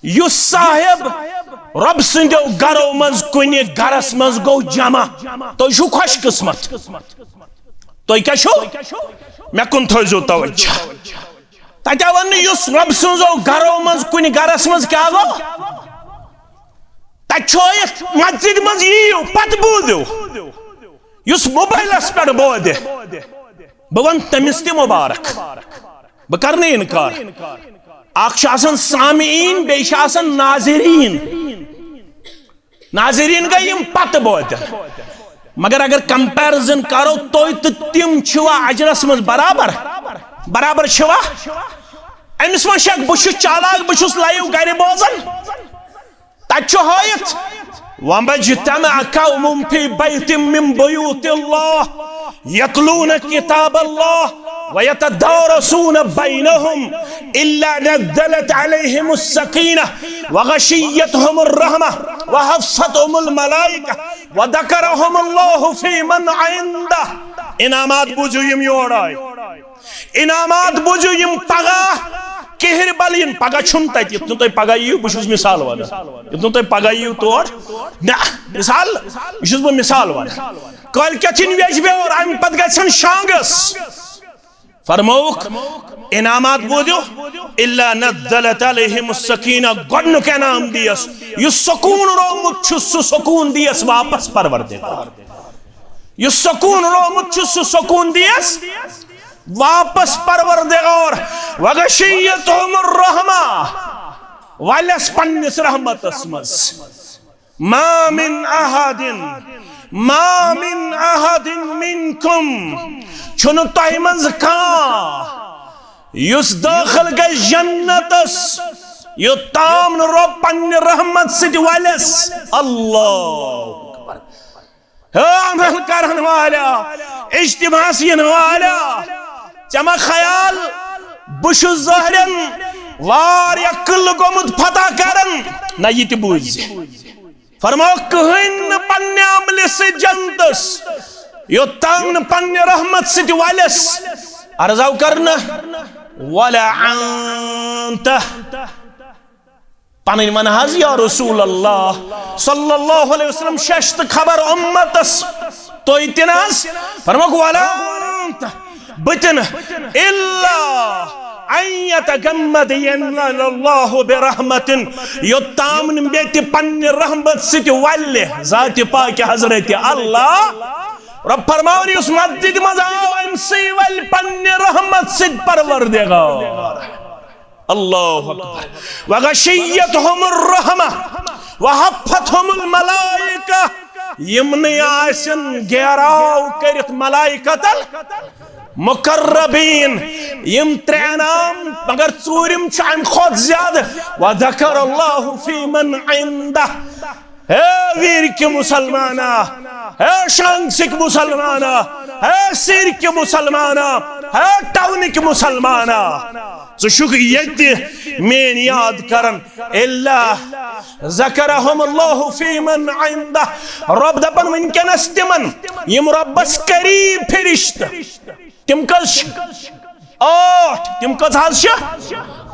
युस साहेब रब सिंदो गरो मज कुनि गरस मज गो जमा तो छु खुश किस्मत तो क्या छु मे कुन थजो तवज्जो तता वन युस रब सिंदो गरो मज कुनि गरस मज क्या गो तछोयत मस्जिद मज यियो पत बूदो युस मोबाइलस पे बोदे बवन तमिस ते मुबारक ब करने इनकार आखशासन सामीन बेशासन नाज़रीन नाज़रीन गई यम पत बोदन मगर अगर कंपैरिजन करो तो तिम छुआ अजरस मज बराबर बराबर छुआ अमिस मन शक बुश चालाक बुश लाइव गरि बोजन तछ हायत वमजतमा कौमुम फी बैतिम मिन बुयूतिल्लाह यतलून किताबल्लाह वयतदारसून बैनहुम इल्ला नज़लत अलैहिमुस सकीनह वगशियतहुमुर रहमह वहफ़्फ़तहुमुल मलाइका वदकरहुमुल्लाहु फी मन इंदह। इनामात बुझु यम योर आय, इनामात बुझु यम पगा कहर बलिन पगा छुन तत इतनु तय पगा यू बुझुस मिसाल वन इतनु तय पगा यू तोर ना मिसाल बुझुस ब मिसाल वन कल कचिन वेज बे और हम पद गसन शांगस फरमौक इनामात बुझु इल्ला नज़लत अलैहिम सकीना गन के नाम दियस यु सुकून रो मुछ सुकून दियस वापस परवरदिगार यु सुकून रो मुछ सुकून दियस वापस परवरदिगार वगशियतुहुमुर रहमा वलस पन्निस रहमतस मस मा मिन अहदिन मिनकुम छुन तोह मज का युस दाखिल गई जन्नतस योताम रो पन्नि रहमत सिट वलस अल्लाह अमल करन वाला इज्तिमास यन वाला चमा ख्याल बुशु ज़हरन वारिया कुल गोमुद फता करन ना ये ते बुझ फरमाओ कहन पन्ने अमल से जन्नतस योताम पन्ने रहमत सिट वलस अर्जाव करना वला अंत पन वन हज या रसूल अल्लाह सल्लल्लाहु अलैहि वसल्लम शश्त खबर उम्मतस तो इतनास फरमाक वला बतन इल्ला अयतगम्मद यनल्लाहु बिरहमतिन योतामन बेति पन्ने रहमत सित वल्ले जात पाक हजरत अल्लाह रब फरमाओ उस मस्जिद मजाओ इनसी वल पन्ने रहमत सित परवरदिगार अल्लाहु अकबर वगशियतहुमुर रहमा वहफ़तहुमुल मलाइका यमने आसन घेराव करित मलाइकतल मुकर्रबीन यम त्रेनाम मगर चूरिम चाम खुद ज्यादा वज़करल्लाहु फी मन इंदह है वीर के मुसलमाना है शांसिक मुसलमाना है सिर के मुसलमाना है टाउन के मुसलमाना चुक ये मेन याद करन इल्ला ज़करहुमुल्लाहु फी मन इंदह रब दपन वनकनस तिमन यम रब्बस करीब फरिश्त तिम कस आठ तिम कस हज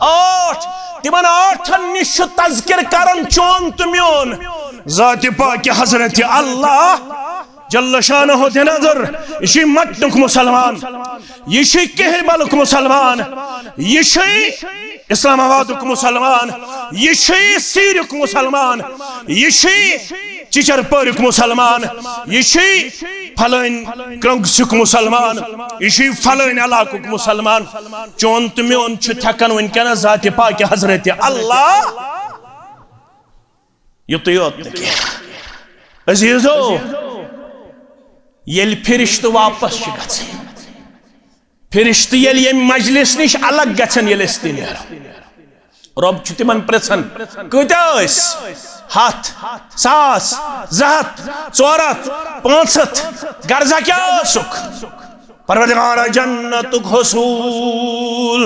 आठ तिमन आठन निश तज़किर करन चोन तो म्योन ज़ात पाक हजरत अल्लाह जल्ल शानहु नजर ये मटनुक मुसलमान ये कहबलुक मुसलमान ये इस्लामाबादुक मुसलमान ये सीरुक मुसलमान ये चिचरपुरुक मुसलमान ये फलान क्रंगसुक मुसलमान ये फलान इलाकुक मुसलमान चोन तो म्योन थकन वनकन ज़ात पाक हजरत अल्लाह युत अजीजो येल फिरिश्त वापस फिरिश्त ये मजलिस निश अलग गन ये रब तिमन पृछन कत हथ सास 100 400 500 गर्जा क्या परवरदिगार जन्नतुक हुसूल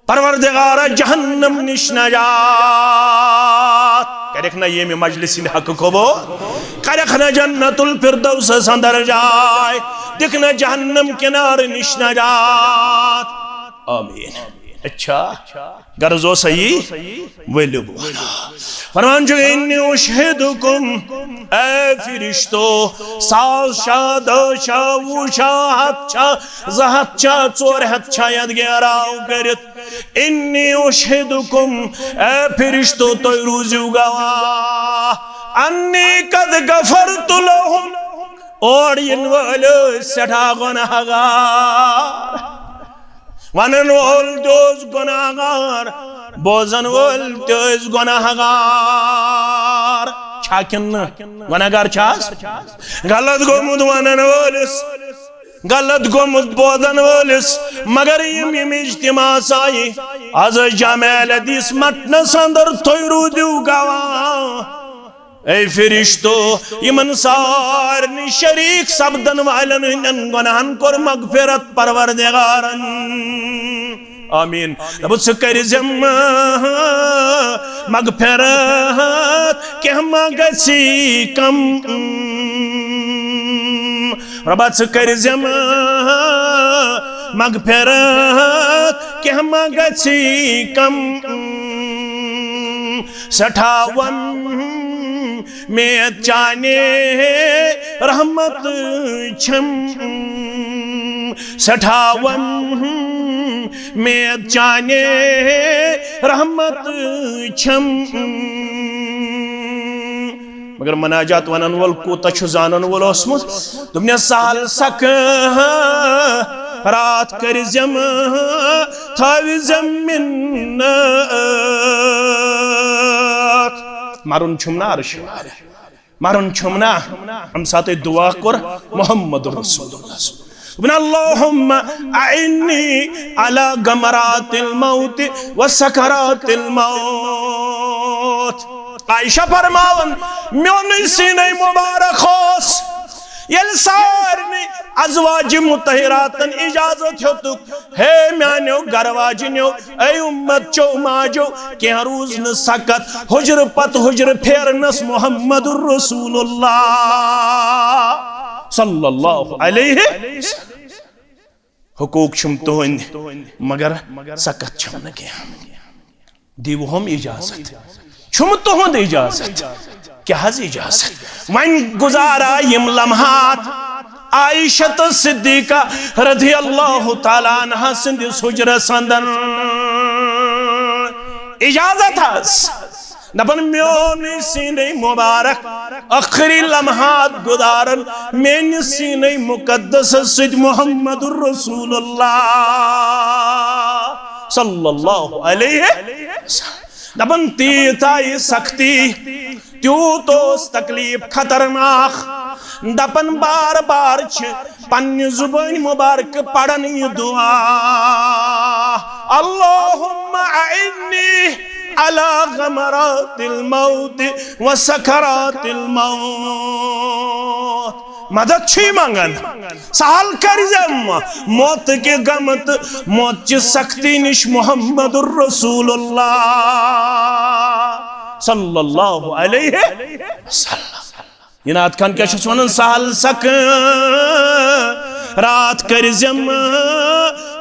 परवरदिगार जहन्नम निश नजात करख ना ये मजलिस हक को करख ना जन्नतुल फिरदौस अंदर जाए दिखना जहन्नम किनार निश नजात आमीन। अच्छा गर्जो सही वल्लु फरमान जो इन्नी उशहिदुकुम ए फिरिश्तो सास शा दशा वुशा हच्छा जहच्छा चोर हच्छा यद गेराव करित इन्नी उशहिदुकुम ए फिरिश्तो तो रूजु गवाह अन्नी कद गफरतु लहुम और इन वाले सठा गुनहगार वनन वोल दोज गुनाहगार बोजन वोल दोज गुनाहगार छाकिन गुनाहगार छास गलत गोमुद वनन वोलिस गलत गोमुद बोजन वोलिस मगर यम इज्तिमा साई आज जमाल दिस मतन संदर तोयरू दु गवाह ए फिरिश्तो यमन सारन शरीक सब्दन वालन गुनाहन कोर मगफिरत परवरदिगारन आमीन। दब स कर मगफिरत क्या गसी कम रब स कर मगफिरत क्या गसी कम सठावन में चाने रहमत छम सठावन में चाने रहमत छम मगर मनाजात वनन वल कोता छु जानन वल ओसमुत तुमने साल सक रात कर जम थावि जमिन मारुन छुमना अर्श मारुन छुमना हम साथ दुआ कर मोहम्मद रसूलुल्लाह अल्लाहुम्मा अइन्नी अला गमरातिल मौत व सकरातिल मौत। आयशा फरमावन म्योन सीने मुबारक खोस यल सारने अज़वाज मुतहरातन इजाजत होतुक हे म्यानो गरवाजिनो ऐ उम्मत चो माजो क्या रोज न सकत हुजर पत हुजर फेरनस मुहम्मदुर रसूलुल्लाह सल्लल्लाहु अलैहि हुकूक छुम तुहंद मगर सकत छुम न क्या दीव हम इजाजत छुम तुहंद इजाजत क्या हज इजाजत वन गुजारा यम लम्हात आयशत सिद्दीका रज़ियल्लाहु ताला अन्हा सिंदिस हुजरस अंदर इजाजत हस दपन म्योन सीने मुबारक आखिरी लम्हात गुजारन मेन सीने मुकद्दस सिद मुहम्मदुर रसूलुल्लाह सल्लल्लाहु अलैहि वसल्लम। दपन तीताई सख्ती त्यूतोस तकलीफ खतरनाक दपन बार बार पन्नी जुबान मुबारक पढ़न ये दुआ अल्लाहुम्मा अइन्नी अला गमरातिल मौत व सकरातिल मौत। मदद छी मंगन साल कर मौत के गमत मौत की सख्ती निश मुहम्मदुर रसूलुल्लाह सल्लल्लाहु अलैहि वसल्लम। ये नात खान क्या वन साल सक रात कर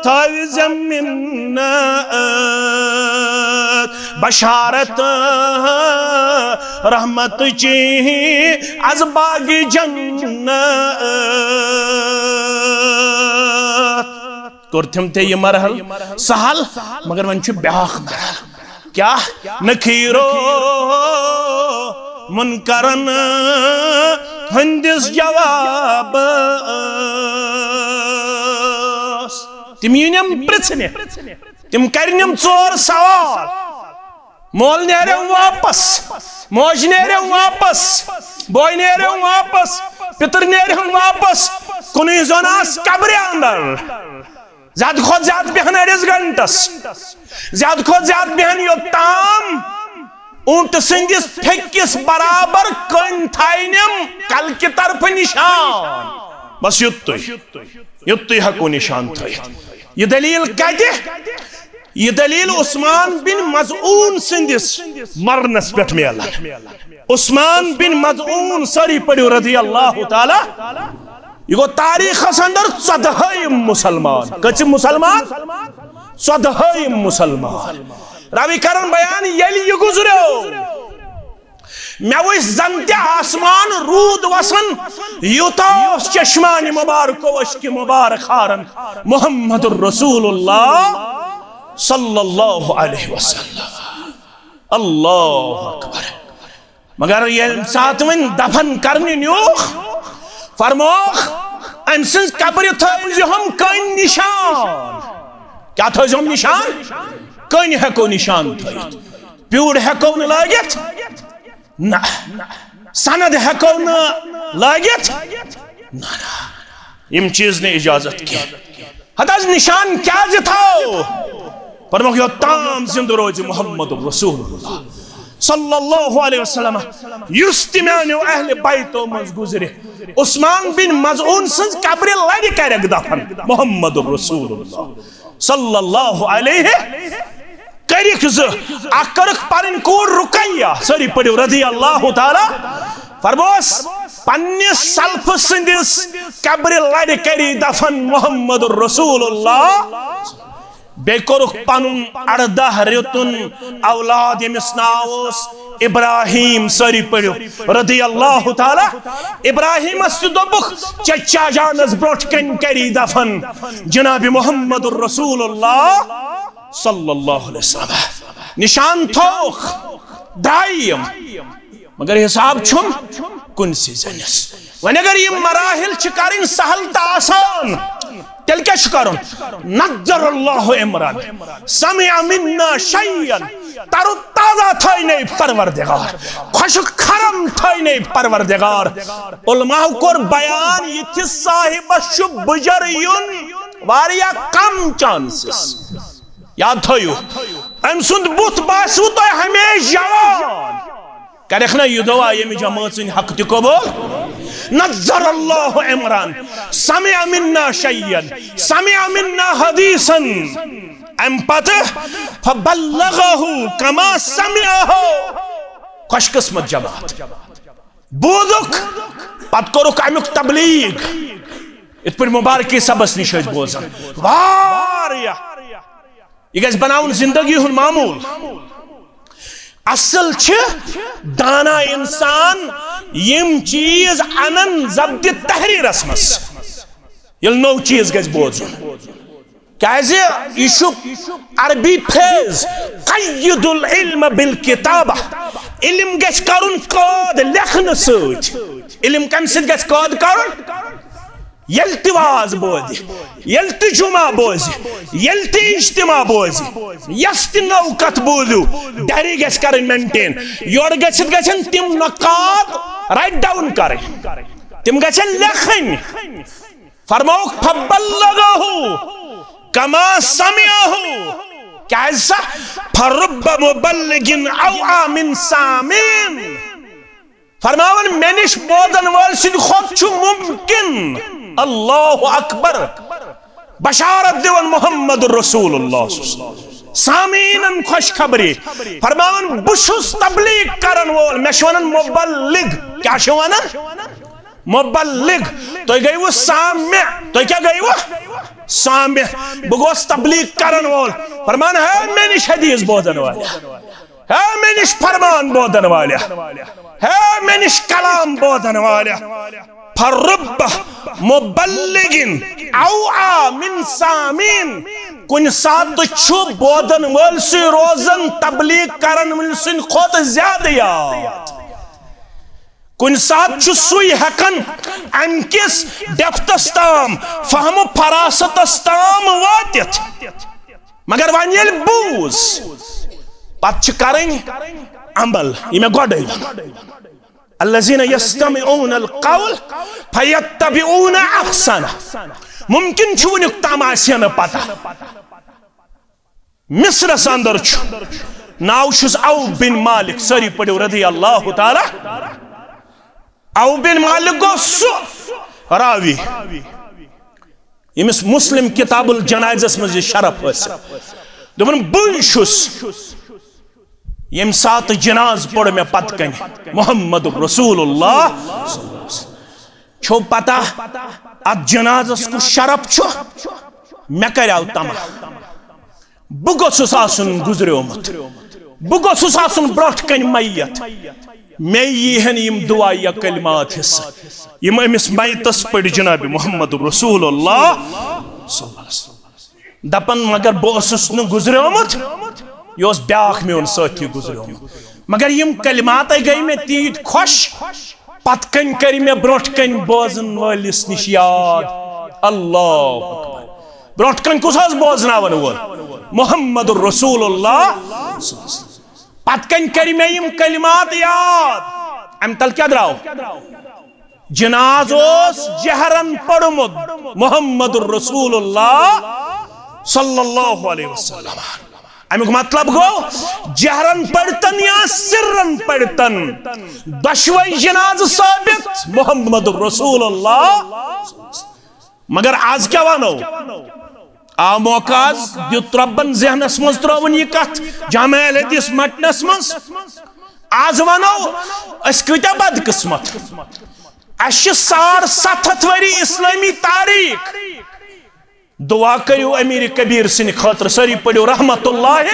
थावि जमिन बशारत रहमत ची अज बागी जन्नत कुर्थिम थे ये मरहल सहल मगर वन ब्याख मरहल क्या नखीरो मुनकरन हंदिस जवाब तिम यम पृछने तिम करनिम चोर सवाल मोल नेरे वापस मोज नेरे वापस बोय नेरे वापस पितर नेरे वापस कुनी जोनास कब्र अंदर ज्यादा खुद ज्यादा बेहन अड़िस घंटस ज्यादा खुद ज्यादा बेहन योत्ताम ऊंट सिंदिस फेकिस बराबर कन थाइनम कल की तरफ निशान बस युत्तुई हको निशान थ ये दलील कते ये दलील उस्मान बिन मज़ऊन सिंदिस मरनस पे मिलन उस्मान बिन मज़ऊन सरी पड़ो रज़ियल्लाहु ताला ये गो तारीख अंदर 14 मुसलमान कच मुसलमान 14 मुसलमान रावी करन बयान यली ये गुजरो मैं वो जंते आसमान रूद वसन युता चश्मान मुबारक वश के मुबारक हारन मुहम्मदुर रसूलुल्लाह सल्लल्लाहु अलैहि वसल्लम। अल्लाहु अकबर। मगर ये सातवें दफन करने न्योख फरमोख अमसिन कब्र थो हम कन निशान क्या थो हम निशान कन हेको निशान थ प्यूड हेको न लागित ना सनद हेको न लागित ना यम चीज ने इजाजत की हदाज निशान क्या थाओ पर यो ताम जिंद रोज मोहम्मद रसूलुल्लाह सल्लल्लाहु अलैहि वसल्लम युस्तिमानो अहले बैतो मज गुजरे उस्मान बिन मज़ऊन सज कब्र लड़ करक दफन मोहम्मदुर रसूलुल्लाह सल्लल्लाहु अलैहि करिक ज अकरक पन कूर रुकैया सरी पड़ो रज़ियल्लाहु ताला फरमोस पन्ने सल्फ सिंदिस कब्र लड़ करी दफन मोहम्मदुर रसूलुल्लाह बेकोरुख पनुन 18 रेतुन औलाद यमिस नाव इब्राहिम सरी पड़ो रज़ियल्लाहु ताला इब्राहिम दोबुख चचा जानस ब्रोट कन करी दफन जनाब मोहम्मदुर रसूलुल्लाह सल्लल्लाहु अलैहि वसल्लम निशान थोख दायम मगर हिसाब छुम कुनसी जनिस वन अगर ये मराहिल छिकारिन सहल ता आसान तेल क्या शुकारन नज़्ज़रल्लाहु इमरान समिअ मिन्ना शैयन तारो ताजा थाई नहीं परवरदिगार खुश खरम थाई नहीं परवरदिगार उलमा कोर बयान ये साहिब शुभ बुजरयुन वारिया कम चांसेस याद थयो अम सुंद बुत बासु तो हमेशा जवान करखना युदवा ये जमात हक तकबूल नज़्ज़रल्लाहु इमरान समिअ मिन्ना शैयन समिअ मिन्ना हदीसन अम पत फबल्लगहु कमा समिअहु खुशकिस्मत जमात बोदुक पत करुक अमुक तबलीग इत पर मुबारकी सबस निश बोजन वारिया ये गज बनाउन जिंदगी हुन मामूल असल दाना इंसान यम चीज अनन जब्द तहरीरस मस ये नो चीज गज बोजुन क्या अरबी फेज क़य्यदुल इल्म बिल किताबा इल्म गज करुन कद लेखन सत इल्म कम सत गज कद करुन यल्ति वाज बोज यल्ति जुमा बोज यल्ति इज्तिमा बोज यस्ति नौकत बोलू डरी गस कर मेंटेन योर गसित गसन तिम नकात राइट डाउन करे तिम गसन लेखन फरमाओ फबल्लगहु कमा समिअहु कैसा फरुब्ब मुबल्लिगिन औआ मिन सामिन फरमावन मेनिश बोदन वाल सिन खुद छु मुमकिन अल्लाहु अकबर बशारत दिवन मोहम्मदुर रसूलुल्लाह सामीनन खुश खबरी फरमावन बुशुस तबलीग करन वोल मेशवनन मुबल्लिग क्या शवनन मुबल्लिग तो गई वो साम्य तो क्या गई वो साम्य बगोस तबलीग करन वोल फरमान है मेनिश हदीस बोदन वाला है मेनिश फरमान बोदन वाला है मेनिश कलाम बोदन वाला फरुब्ब मुबल्लिगिन औआ मिन सामीन कुन सात छु बोदन वल से रोजन तबलीग करन वल सिन खुद ज्यादा याद कुन सात छु सुई हकन अनकिस डेप्थस ताम फहम फरासतस ताम वातित मगर वन येल बूज पत छ करन अमल इमे गोडे अल्लज़ीना यस्तमिऊन अल-क़ौल फयत्तबिऊन अहसना मुमकिन छु वनुक तमाशन पता मिस्र अंदर छु नाव छुस औ बिन मालिक सरी पड़ो रज़ियल्लाहु ताला औ बिन मालिक गो सु रावी यमिस मुस्लिम किताबुल जनाइज़स मज शरफ दोपन बु छुस यम सात जनाज पढ़ में पत कन मोहम्मदुर रसूलुल्लाह छो पता अत जनाजस को शरफ छो मे कराव तमा बह गोसुस आसुन गुजरियोमुत बह गोसुस आसुन ब्रोट कन मैयत मे यीहन यम दुआ या कलिमात हिस्सा यम अमिस मैतस पढ़ जनाब मोहम्मदुर रसूलुल्लाह दपन मगर बह न गुजरियोमुत यो ब्याख मेन साथी गुजरियोमुत मगर यम कलिमात गई मे तीत खुश पत कन कर मे ब्रोट कन बोजन वालिस निश याद अल्लाह अकबर ब्रोट कन कुस बोजनावन वोल मोहम्मदुर रसूलुल्लाह पत कन कर मे यम कलिमात याद अम तल क्या द्राव जनाजोस जहरन पढ़मुत मोहम्मदुर रसूलुल्लाह सल्लल्लाहु अलैहि वसल्लम अमुक मतलब गो जहरन पढ़तन या सिरन पढ़तन दशवई जनाज साबित मोहम्मद रसूलुल्लाह। मगर आज क्या वनो आ मौका दित रब्बन जहनस मज त्रोवन यह कथ जामे हदीस मटनस मज। आज वनो अस कत्या बदकिस्मत अस 750 वरी इस्लामी तारीख। दुआ करियो अमीर कबीर सिंह खातर सारी पढ़ो रहमतुल्लाह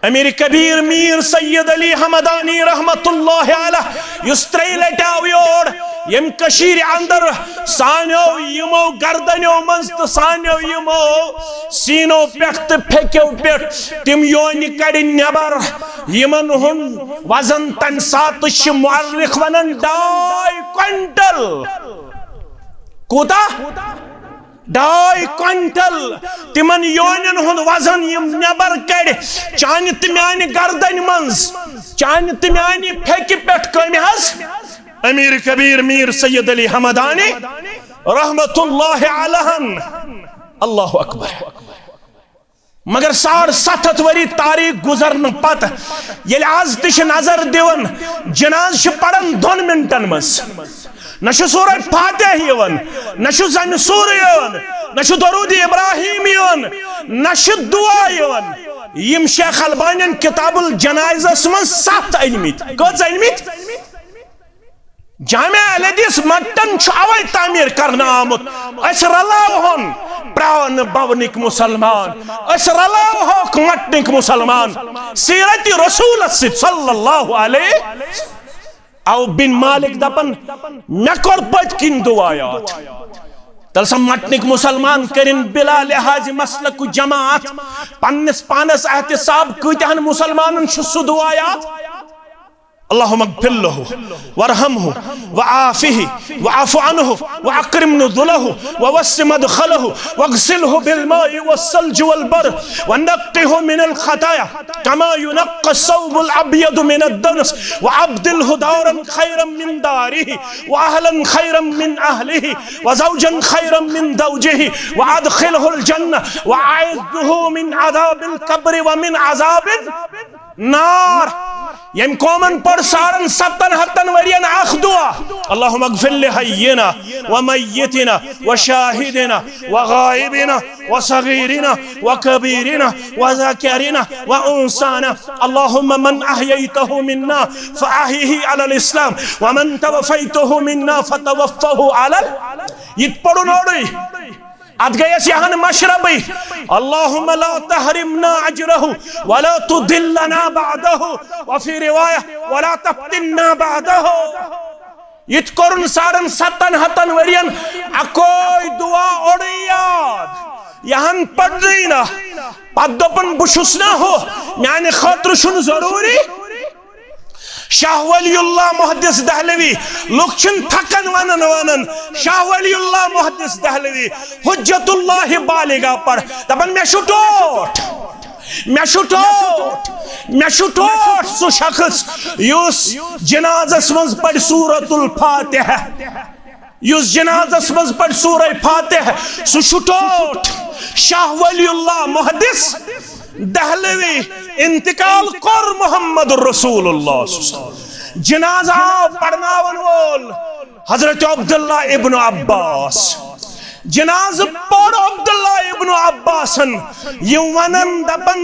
अमीर कबीर मीर सैयद अली हमदानी रहमतुल्लाह अलैह युस 3 लटि आव योर यम कशीर अंदर सानो यमो गर्दनो मंज तो सानो यमो सीनो पेट फेक्यो पेट तिम योन कड़ नबर यमन हुन वजन तन सात मुअर्रिख वनन 2.5 क्विंटल कोता 2.5 क्विंटल तिमन योनन हुन वजन यम नबर कड़ चान तम्यान गर्दन मंज चान तम्यान फेक पेट कम हज अमीर कबीर मीर सैयद अली हमदानी रहमतुल्लाह अलैह। अल्लाह अकबर। मगर 750 वरी तारीख गुजरन पत ये आज तिश नजर दिवन जनाज पड़न 2 मिनटन मज न सूरह फातिहा यवन न जम सूर यवन न दरूद इब्राहिम यवन न दुआ यवन। यम शेख अलबानी किताबुल जनाइज़स मज 7 अनमित कज अनमित जामे हदीस मटन अवै तामीर करना आमुत अस रलावहन प्रावन बवनिक मुसलमान अस रलावहक मटनिक मुसलमान सीरत रसूल सल्लल्लाहु अलैहि औ बिन मालिक दपन मे कर पत किन दुआयात तलसम मटनिक मुसलमान करिन बिला लिहाज मसलक जमात पन्नस पानस एहतिसाब कतहन मुसलमानन सु दुआयात अल्लाहुम्मा इग़फिर लहु वरहमहु वआफ़िहि वअफ़ु अन्हु वअक्रिम नुज़ुलहु ववस्सि मदख़लहु वग़सिलहु बिलमाइ वस्सल्जि वलबर्द वनक़्क़िहु मिनल ख़ताया कमा युनक़्क़ा अस्सौबुल अब्यदु मिनद दनस वअब्दिलहु दारन ख़ैरन मिन दारिहि वअहलन ख़ैरन मिन अहलिहि वज़ौजन ख़ैरन मिन ज़ौजिहि वअदख़िलहुल जन्नह वअइज़्ज़ुहु मिन अज़ाबिल क़ब्रि व मिन अज़ाबिन नार। यम कौमन पर सारन 7 वरियन आख दुआ अल्लाहुम्मा इग़फिर लिहय्यिना व मय्यितिना व शाहिदिना व गायबिना व सगीरिना व कबीरिना व ज़ाकिरिना व उन्साना अल्लाहुम्मा मन अहयैतहु मिन्ना फ़अहयिही अलल इस्लाम व मन तवफ़ैतहु मिन्ना फ़तवफ़्फ़हु अलल। इत पढ़ो नोड़ी अद गयस यहान मशरबी अल्लाहुम्मा ला तहरिमना अजरहु वला तुदिल्लना बअदहु व फी रिवाया वला तफ्तिन्ना बअदहु। इत करुन सारन 7 वरियन अकोई दुआ ओड़ी याद यहान पढ़ी ना पदपन बुशुस ना हो यानी खातिर शुन जरूरी शाह वलीउल्लाह मुहद्दिस दहलवी लोग थकन वनन वनन शाह वलीउल्लाह मुहद्दिस दहलवी हुज्जतुल्लाह बालिगा पढ़ दपन मे शुटोट सु शख्स युस जनाजस मज पढ़ सूरतुल फातिहा युस जनाजस मज पढ़ सूरह फातिहा सु शुटोट शाह वलीउल्लाह मुहद्दिस दहलवी इंतकाल कर मोहम्मद रसूलुल्लाह। जनाजा पढ़नावन वोल हजरत अब्दुल्ला इब्न अब्बास जनाज पढ़ अब्दुल्ला इब्न अब्बासन वनन दपन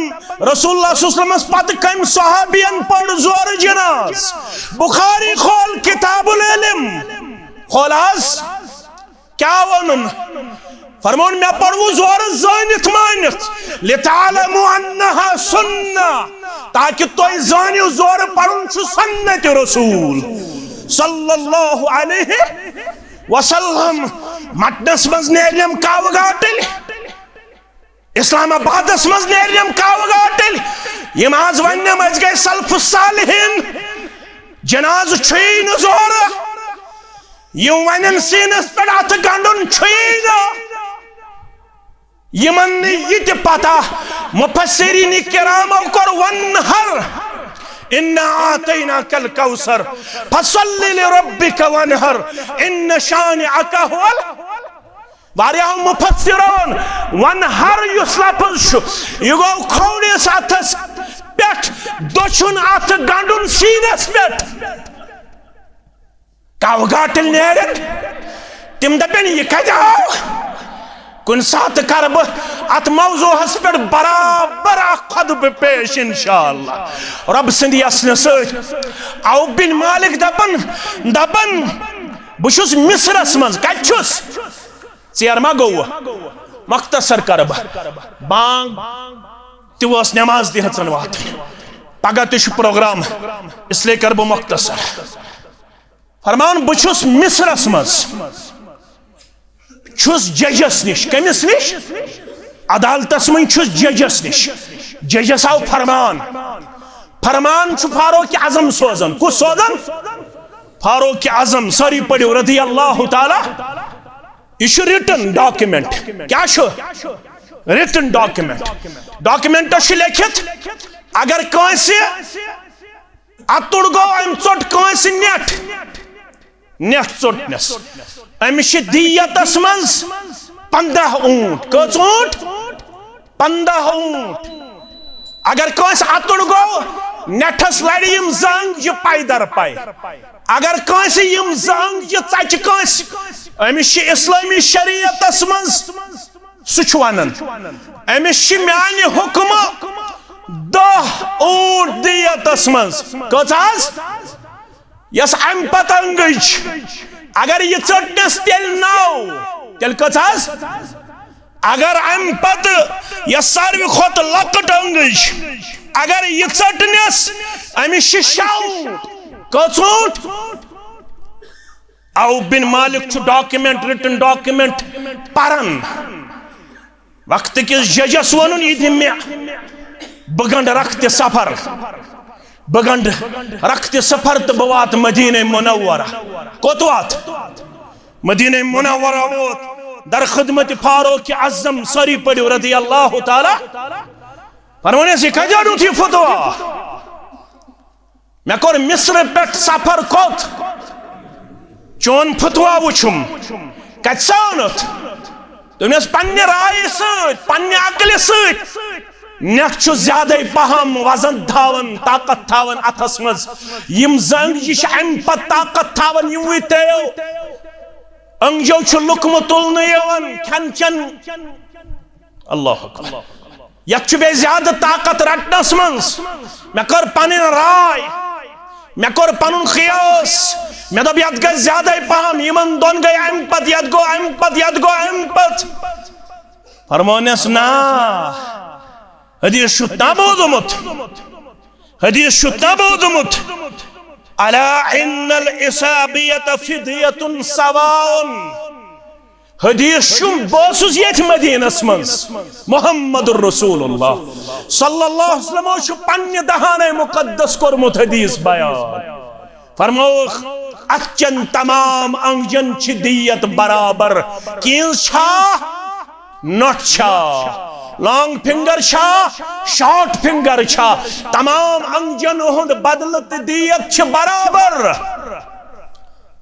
रसूलुल्लाह सल्लल्लाहु अलैहि वसल्लम पत कम सहाबियन पढ़ जोर जनाज बुखारी खोल किताबुल इल्म खोलास क्या वनुन फरमान मैं पढ़ू जोर जानित मानित लितालमु अन्नहा सुन्ना ताकि तो जानियो जोर पढ़ुन छु सुन्नत रसूल सल्लल्लाहु अलैहि वसल्लम। मटनस मज नेरियम कावगाटिल इस्लामाबादस मज नेरियम कावगाटिल यम आज वन्यम आज गए सल्फ सालिहिन जनाज छुई न जोर यम वनन सीनस पे अथ गंडुन छुई न यमन ये पता मुफस्सिरीन किराम कर वनहर इन्ना आतैना कल कौसर फसल्लि लिरब्बिका वनहर इन शानिअका हुवल। वारियाह मुफस्सिरों वन हर युस लफ्ज़ यह गो खोड़िस अथस पेट दोछुन अथ गंडुन सीनस पेट कव गाटिल नेरित तिम दपन यह कजाओ कुन सात कर अत मौजूहस पे बराबर खुतब पेश इंशाअल्लाह रब सिंद यसन सत औ बिन मालिक दपन बुशुस मिस्रस मज कछुस चेर मा गो मख्तसर कर बांग तिवस नमाज दिहचन वात पगह तु प्रोग्राम इसलिए कर बह मख्तसर फरमान बुशुस मिस्रस मज छुस जजस निश कमिस निश अदालतस मन छुस जजस निश जजस आव फरमान छु फारूक आजम सोजन कुस सोजन फारूक आजम सारी पढ़ो रदी अल्लाह ताला यह रिटन डॉक्यूमेंट क्या रिटन डॉक्यूमेंट लिखित अगर कंसे अतुड़ गो अम चोट कंसे नेट चोटनस अमिश दियतस मज 15 ऊंट कच ऊंट 15 ऊंट अगर कंस अतुड़ गो नेठस लड़ यम जंग यह पाई दर पाई अगर कंस यम जंग यह चच कंस अमिश इस्लामी शरीयतस मज सह वनान अमिश म्यान हुक्म 10 ऊंट दियतस मज कच यस अम पत अंगज अगर यह चटनस तेल 9 तेल कच अगर अम पत यह सारवी खोत लकट अंगज अगर यह चटनस अमिश कच ऊंट औ बिन मालिक डॉक्यूमेंट रिटन डॉक्यूमेंट पारन वक्त किस जजस वन यह मे बगंड रखते सफर बगंड रखते सफर तो बवात मदीने मुनव्वरा कोत वात मदीने मुनव्वरा वोत दर खिदमत फारूक आजम सारी पढ़ो रदी अल्लाह ताला परवाने से कजाडू थी फतवा मैं कोर मिस्र पे सफर कोत चोन फतवा वुछुम कचानत तुमस पन्ने राय सत पन्ने अकल सत नेट ज्यादा पहम वजन थावन ताकत थावन अथस मज यम जंग यह अम पत ताकत थावन यम तेयो अंगजो लुकम तुलन खन चन अल्लाह यह बे ज्यादा ताकत रटनस मज मे कर पन राय मे कर पन खियास मे दप यत गई ज्यादा पहम यमन दोन गई अम पत यत गो अम पत यत गो अम पत फरमोनस ना हदीस तबोदमुत अला इन्नल इसाबियत फिदियतुन सवाउन हदीस बोसुस येथ मदीनस मज मुहम्मदुर रसूलुल्लाह सल्लल्लाहु अलैहि वसल्लम पन्ने दहाने मुकद्दस कोरमुत हदीस बयान फरमोख अच्छन तमाम अंगजन छ दियत बराबर किस छा नॉट छा लॉन्ग फिंगर छा शॉर्ट फिंगर छा तमाम अंगजन हुंद बदलत दियत छ बराबर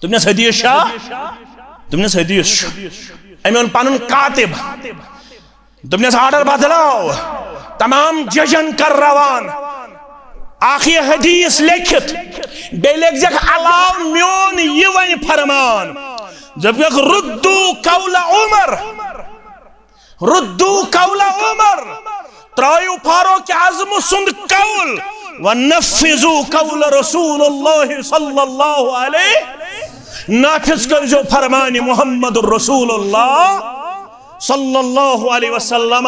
तुमने हदीस छा तुमने हदीस अमन पन कातिब तुमने ऑर्डर बदलाओ तमाम जजन कर रवान आखिर हदीस लिखित बे लिख अलाव म्योन यह वन फरमान जब रुद्दू कौला उमर त्रायु फारूक आजम सुंद कौल व नफिजु कौल रसूलुल्लाह सल्लल्लाहु अलैहि नाफिज कर जो फरमान मुहम्मदुर रसूलुल्लाह सल्लल्लाहु अलैहि वसल्लम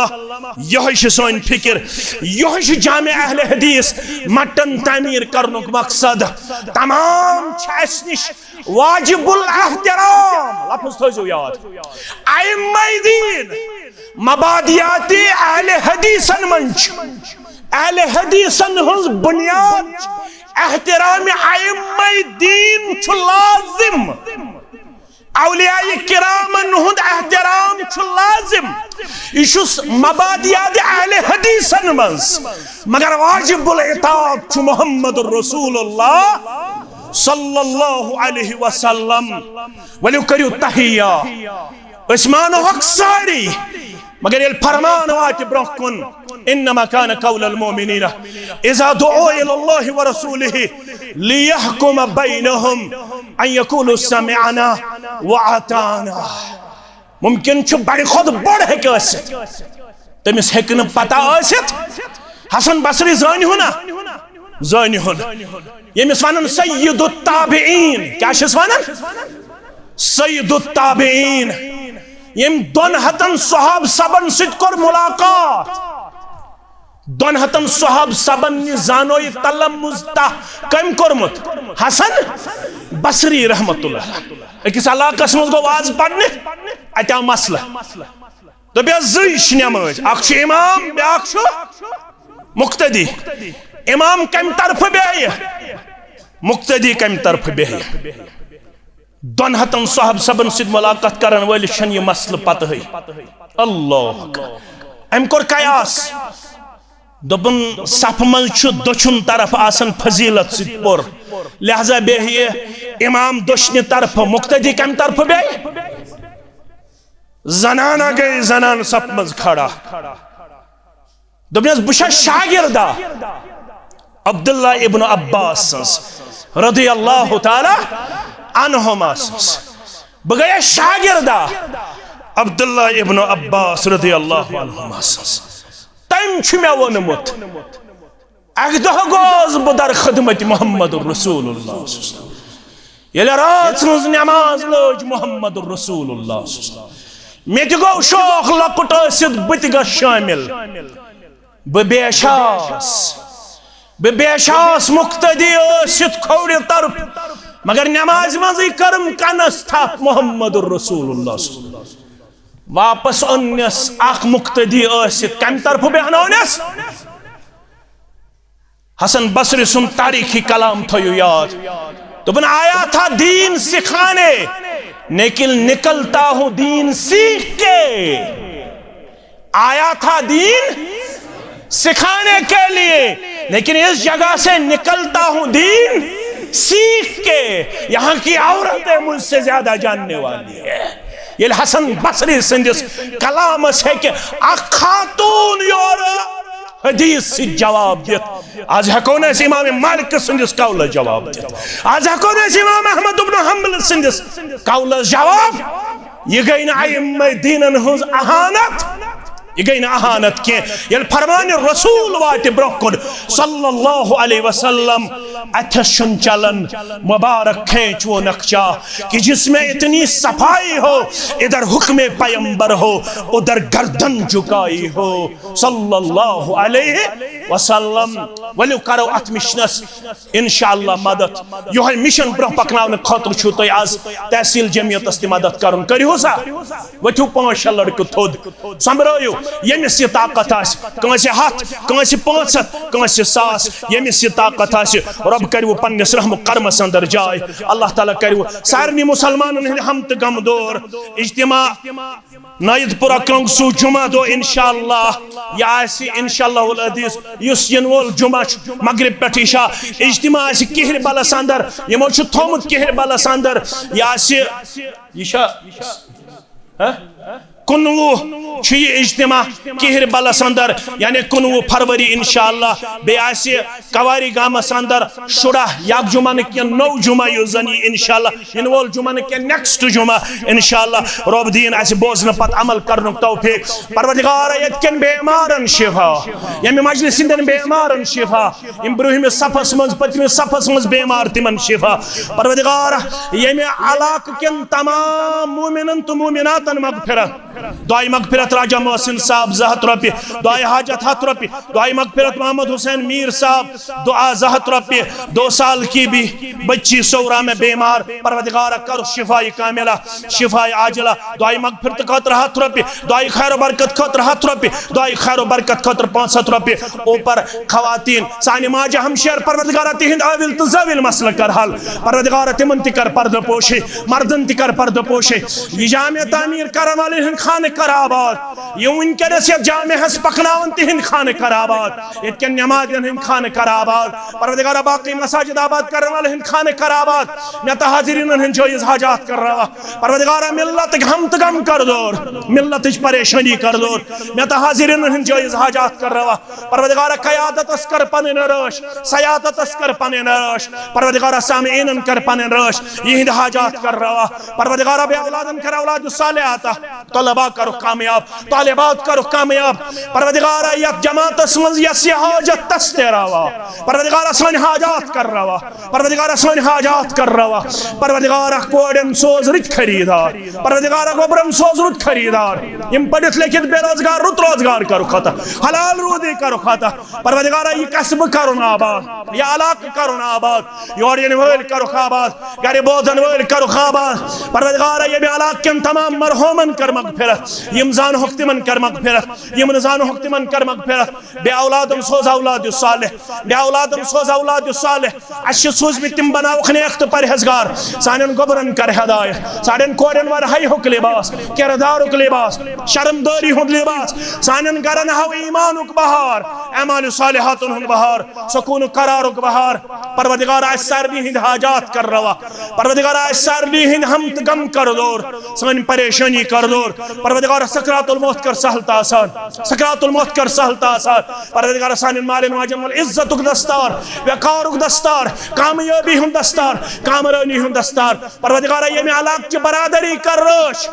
यह सोन फिक्र यह जामे अहले हदीस मटन तामीर करनुक मकसद तमाम निश वाजिबुल एहतराम लफ्ज़ थो याद आइम्माए दीन मबादियाती अहले हदीसन मंच अहले हदीसन हुंज बुनियाद एहतराम आइम्माए दीन छु लाजिम औलियाए किरामन हुंद एहतराम छु लाजिम इशुस मबादियात अहले हदीसन मज मगर वाजिबुल इताअत छु मुहम्मदुर रसूलुल्लाह सल्लल्लाहु अलैहि वसल्लम वलु करियो तहिया मानो हक सारी मगर ये फरमान वात ब्रोकुन इन्नमा कान कौलल मोमिनीना इज़ा दुऊ इलल्लाहि व रसूलिहि लियहकुम बैनहुम अन यकूलु समिअना व अताना। मुमकिन छु बड़े खुद बड़ हेक आसित तमिस हेक न पता आसित हसन बसरी जानिहुन यमिस वनन सय्यदुत ताबिईन क्या छस वनन सय्यदुत ताबिईन यम 200 सहाब सबन सित कर मुलाकात 200 सहाब सबन जानोई तलम्मुज ता कम करमुत हसन बसरी रहमतुल्लाह अकिस इलाकस मज गो वाज पढ़ने अत मसला दोप जश नमाज अख इमाम ब्याख मुक्तदी इमाम कम तरफ बेह मुक्तदी कम तरफ बेह 200 सहाब सबन सित मुलाकात करन वल छन ये मसल पत है अल्लाह अम कोर कयास दोपन सफ मज दछुन तरफ आसन फजीलत सित पुर लिहाजा बेह इमाम दशने तरफ मुक्तदी कम तरफ बेह जनाना गई जनान सफ मज खड़ा दोपन बुशा शागिर्दा अब्दुल्ला इब्न अब्बास रदियल्लाहु ताला अनहुमा बह गया शागिर्दा अब्दुल्ला इब्न अब्बास रदियल्लाहु अन्हुमा तम मे वोनमुत अख दह गोस बह दर खिदमत मुहम्मद रसूलुल्लाह ये रात मज नमाज लोज मुहम्मद रसूलुल्लाह मे गो शौक लकुट बत ग शामिल बेशास मुक्तदी खोड़ तरफ मगर नमाज मज करम कनस था मुहम्मद रसूलुल्लाह वापस ओनस अख मुक्तदी कम तरफ बेहनस हसन बसरी सुन तारीखी कलाम थयो याद दोपन आया था दीन सिखाने लेकिन निकलता हूं दीन सीख के आया था दीन सिखाने के लिए लेकिन इस जगह से निकलता हूं दीन सीख के। यहां की औरतें मुझसे ज्यादा जानने वाली है। ये हसन बसरी सिंदिस कलाम है कि खातून योर हदीस से जवाब दित आज हकोन इमाम मालिक सिंदिस कौल जवाब दित आज हकोन इमाम अहमद इब्न हंबल सिंदिस कौल जवाब ये गई ना अइम्मा दीनन हुज अहानत ये गई ना अहानत के ये फरमान रसूल वात ब्रोकुन सल्लल्लाहु अलैहि वसल्लम अथशन चलन मुबारक खींच वो नक्शा कि जिसमें इतनी सफाई हो इधर हुक्म पैगंबर हो उधर गर्दन झुकाई हो सल्लल्लाहु अलैहि वसल्लम वलु करो अत मिशनस इंशाअल्लाह मदद यो मिशन ब्रो पकनावन खतर छु तो आज तहसील जमियतस ति मदद करन करियो सा वथु 5 लड़क थोद संभरायो यमिस ये ताकत आस कंसे हाथ कंसे 500 कंसे 100 यमिस ये ताकत आस रब करू पन्नस रहम कर्म अंदर जाय अल्लाह ताला करू सारनी मुसलमानन हम त गम दोर इज्तिमा नायदपुरा कंसु जुमा दो इंशाअल्लाह या आसी इंशाअल्लाह उल हदीस युस यनवल जुमा मगरिब पे इशा इज्तिमा आसी किहर बलस अंदर यमो छु थोमुत किहर बलस अंदर या आसी इशा कुनवु इज्तिमा किहर बलस अंदर यानी 19 फरवरी इंशाअल्लाह बे आसे कवारी गामस अंदर शुरा याक जुमा न के 9 जुमा युजनी इंशाअल्लाह इनवल जुमा न के नेक्स्ट जुमा इंशाअल्लाह रब दीन आसे बोजन पत अमल करन तौफीक परवरदिगार यतकन बेमारन शिफा यम मजलिस इंदन बेमारन शिफा इब्राहिम सफस मज पतम सफस मज बेमार तिमन शिफा परवरदिगार यम अलाक के तमाम मोमिनन तो मोमिनातन मगफिरत दुआई मगफिरत राजा मोहसिन साहब 100 रुपये दुआई हाजत 7 रुपये दुआई मगफिरत मोहम्मद हुसैन मीर साहब दुआ 100 रुपये 2 साल की भी बच्ची सौरा में बीमार परवरदिगार कर शिफाई कामिला शिफाई आजिला दुआई मगफिरत खतर 7 रुपये दुआई खैर बरकत खतर 7 रुपये दुआई खैर बरकत खतर 500 रुपये ऊपर खवातीन सानी माजा हमशेर परवरदिगार तिहिंद आविल तजाविल मसल कर हल परवरदिगार तिमन तिकर पर्द पोशे मर्दन तिकर पर्द पोशे ये जामिया तामीर करने वाले खान कराबाद ये उनकस जामियास पकनावन तिहिंद खान कराबाद ये नमाजन हिंद खान कराबाद परवरदिगार बाकी मसाजिद आबाद करने वाले हिंद खान कराबाद मैं तो हाजिरीन हिंद जो हाजात कर रहा परवरदिगार मिल्लत हम तगम कर दोर मिल्लत परेशानी कर दोर मैं तो हाजिरीन हिंद जो हाजात कर रहा परवरदिगार क़यादत कर पन रश सयादत कर पन रश परवरदिगार सामीन कर पन रश यहिंद हाजात कर रहा परवरदिगार बे औलादन कर औलाद सालिहात तलबा करो कामयाब तालिबात करो कामयाब परवरदिगार यत जमातस मज यस हाजत तस्तेरावा परवरदिगार सन हाजात कर रहा परवरदिगार सन हाजात कर रहा परवरदिगार कोडन सोज रित खरीदार परवरदिगार गोबरम सोज रुत खरीदार यम पढ़ित लिखित बेरोजगार रुत रोजगार करो खाता हलाल रोदी करो खाता परवरदिगार ये कसब करो आबाद ये अलाक करो आबाद योर वल करो आबाद गारे बोधन वल करो आबाद परवरदिगार ये भी अलाक के तमाम मरहूमन कर मगफिरत यम जान हुक्तिमन कर मगफिरत यम जान हुक्तिमन कर मगफिरत बे औलादम सोज औलाद सालिह बे औलादम सोज औलाद सालिह अश सोज में तिम बनाओ खनेख तो परहेजगार सानन गोबरन कर हिदायत सानन कोरन वर हाय हुक लिबास किरदारुक लिबास शर्मदारी हुंद लिबास सानन गरन हाव ईमानुक बहार अमाल सालिहातुन हुंद बहार सुकून करारुक बहार परवरदिगार असरनी हिंद हाजात कर रवा परवरदिगार असरनी हिंद हम गम कर दोर सन परेशानी कर दोर परवरदिगार सकरातुल मौत कर सहलता आसान सकरातुल मौत कर सहलता आसान परवरदिगार सानन मालिन वाजम वल इज्जतुक दस्तार वकारुक दस्तार कामयाबी हुंद दस्तार कामरानी हुंद दस्तार परवरदिगार ये में अलाक की बरादरी कर रोश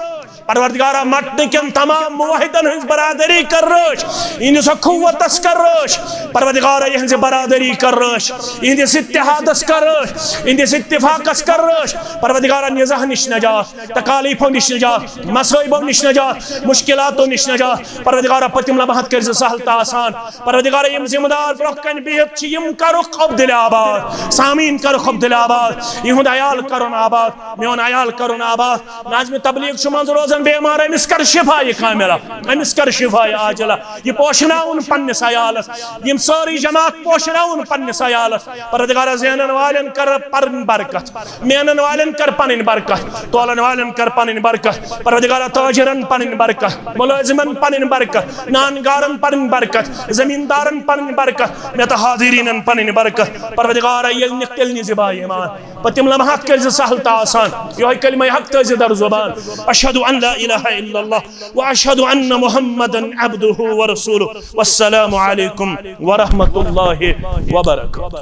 परवरदिगार मटन के तमाम मुवाहिदन हिंद बरादरी कर रोश इन सखुवत कर रोश परवरदिगार ये हिंद बरादरी कर रोश इन इत्तिहादस कर रोश इन इत्तिफाकस कर रोश परवरदिगार निज़ाह निश नजात तकालीफो निश नजात मसइबो निश नजात मुश्किलातो निश नजात परवरदिगार पतिम लम्हत कर सहलता आसान परवरदिगार यम जिम्मेदार ब्रोकन बिहत छी यम करो अब्दुल आबाद सामीन करो अब्दुल आबाद यहुद अयाल करो आबाद मेन अयाल करो आबाद नाज़िम तबलीग शुमाज रोजन बेमार अमिस कर शिफा ये कामिला अमिस कर शिफा ये आजला ये पोषणाउन पन्निस अयालस यम सारी जमात पोषणाउन पन्निस अयालस परवरदिगार ज़हनन वालन कर परन बरकत मेनन वालन कर पनिन बरकत तोलन वालन कर पनिन बरकत परवरदिगार ताजिरन पनिन बरकत मुलाजिमन पनिन बरकत नानगारन पनिन बरकत जमींदारन पनिन बरकत मेत हाजिरीनन पनिन बरकत परवरदिगार ये निकल नि ज़िबा ईमान पतिम लम्हत कर सहलता आसान यो कलिमा हक तज दर जुबान अशहदु अन ला इलाहा इल्लल्लाह व अशहदु अन्न मुहम्मदन अब्दुहु व रसूलुहु वस्सलामु अलैकुम व रहमतुल्लाहि व बरकातुहू।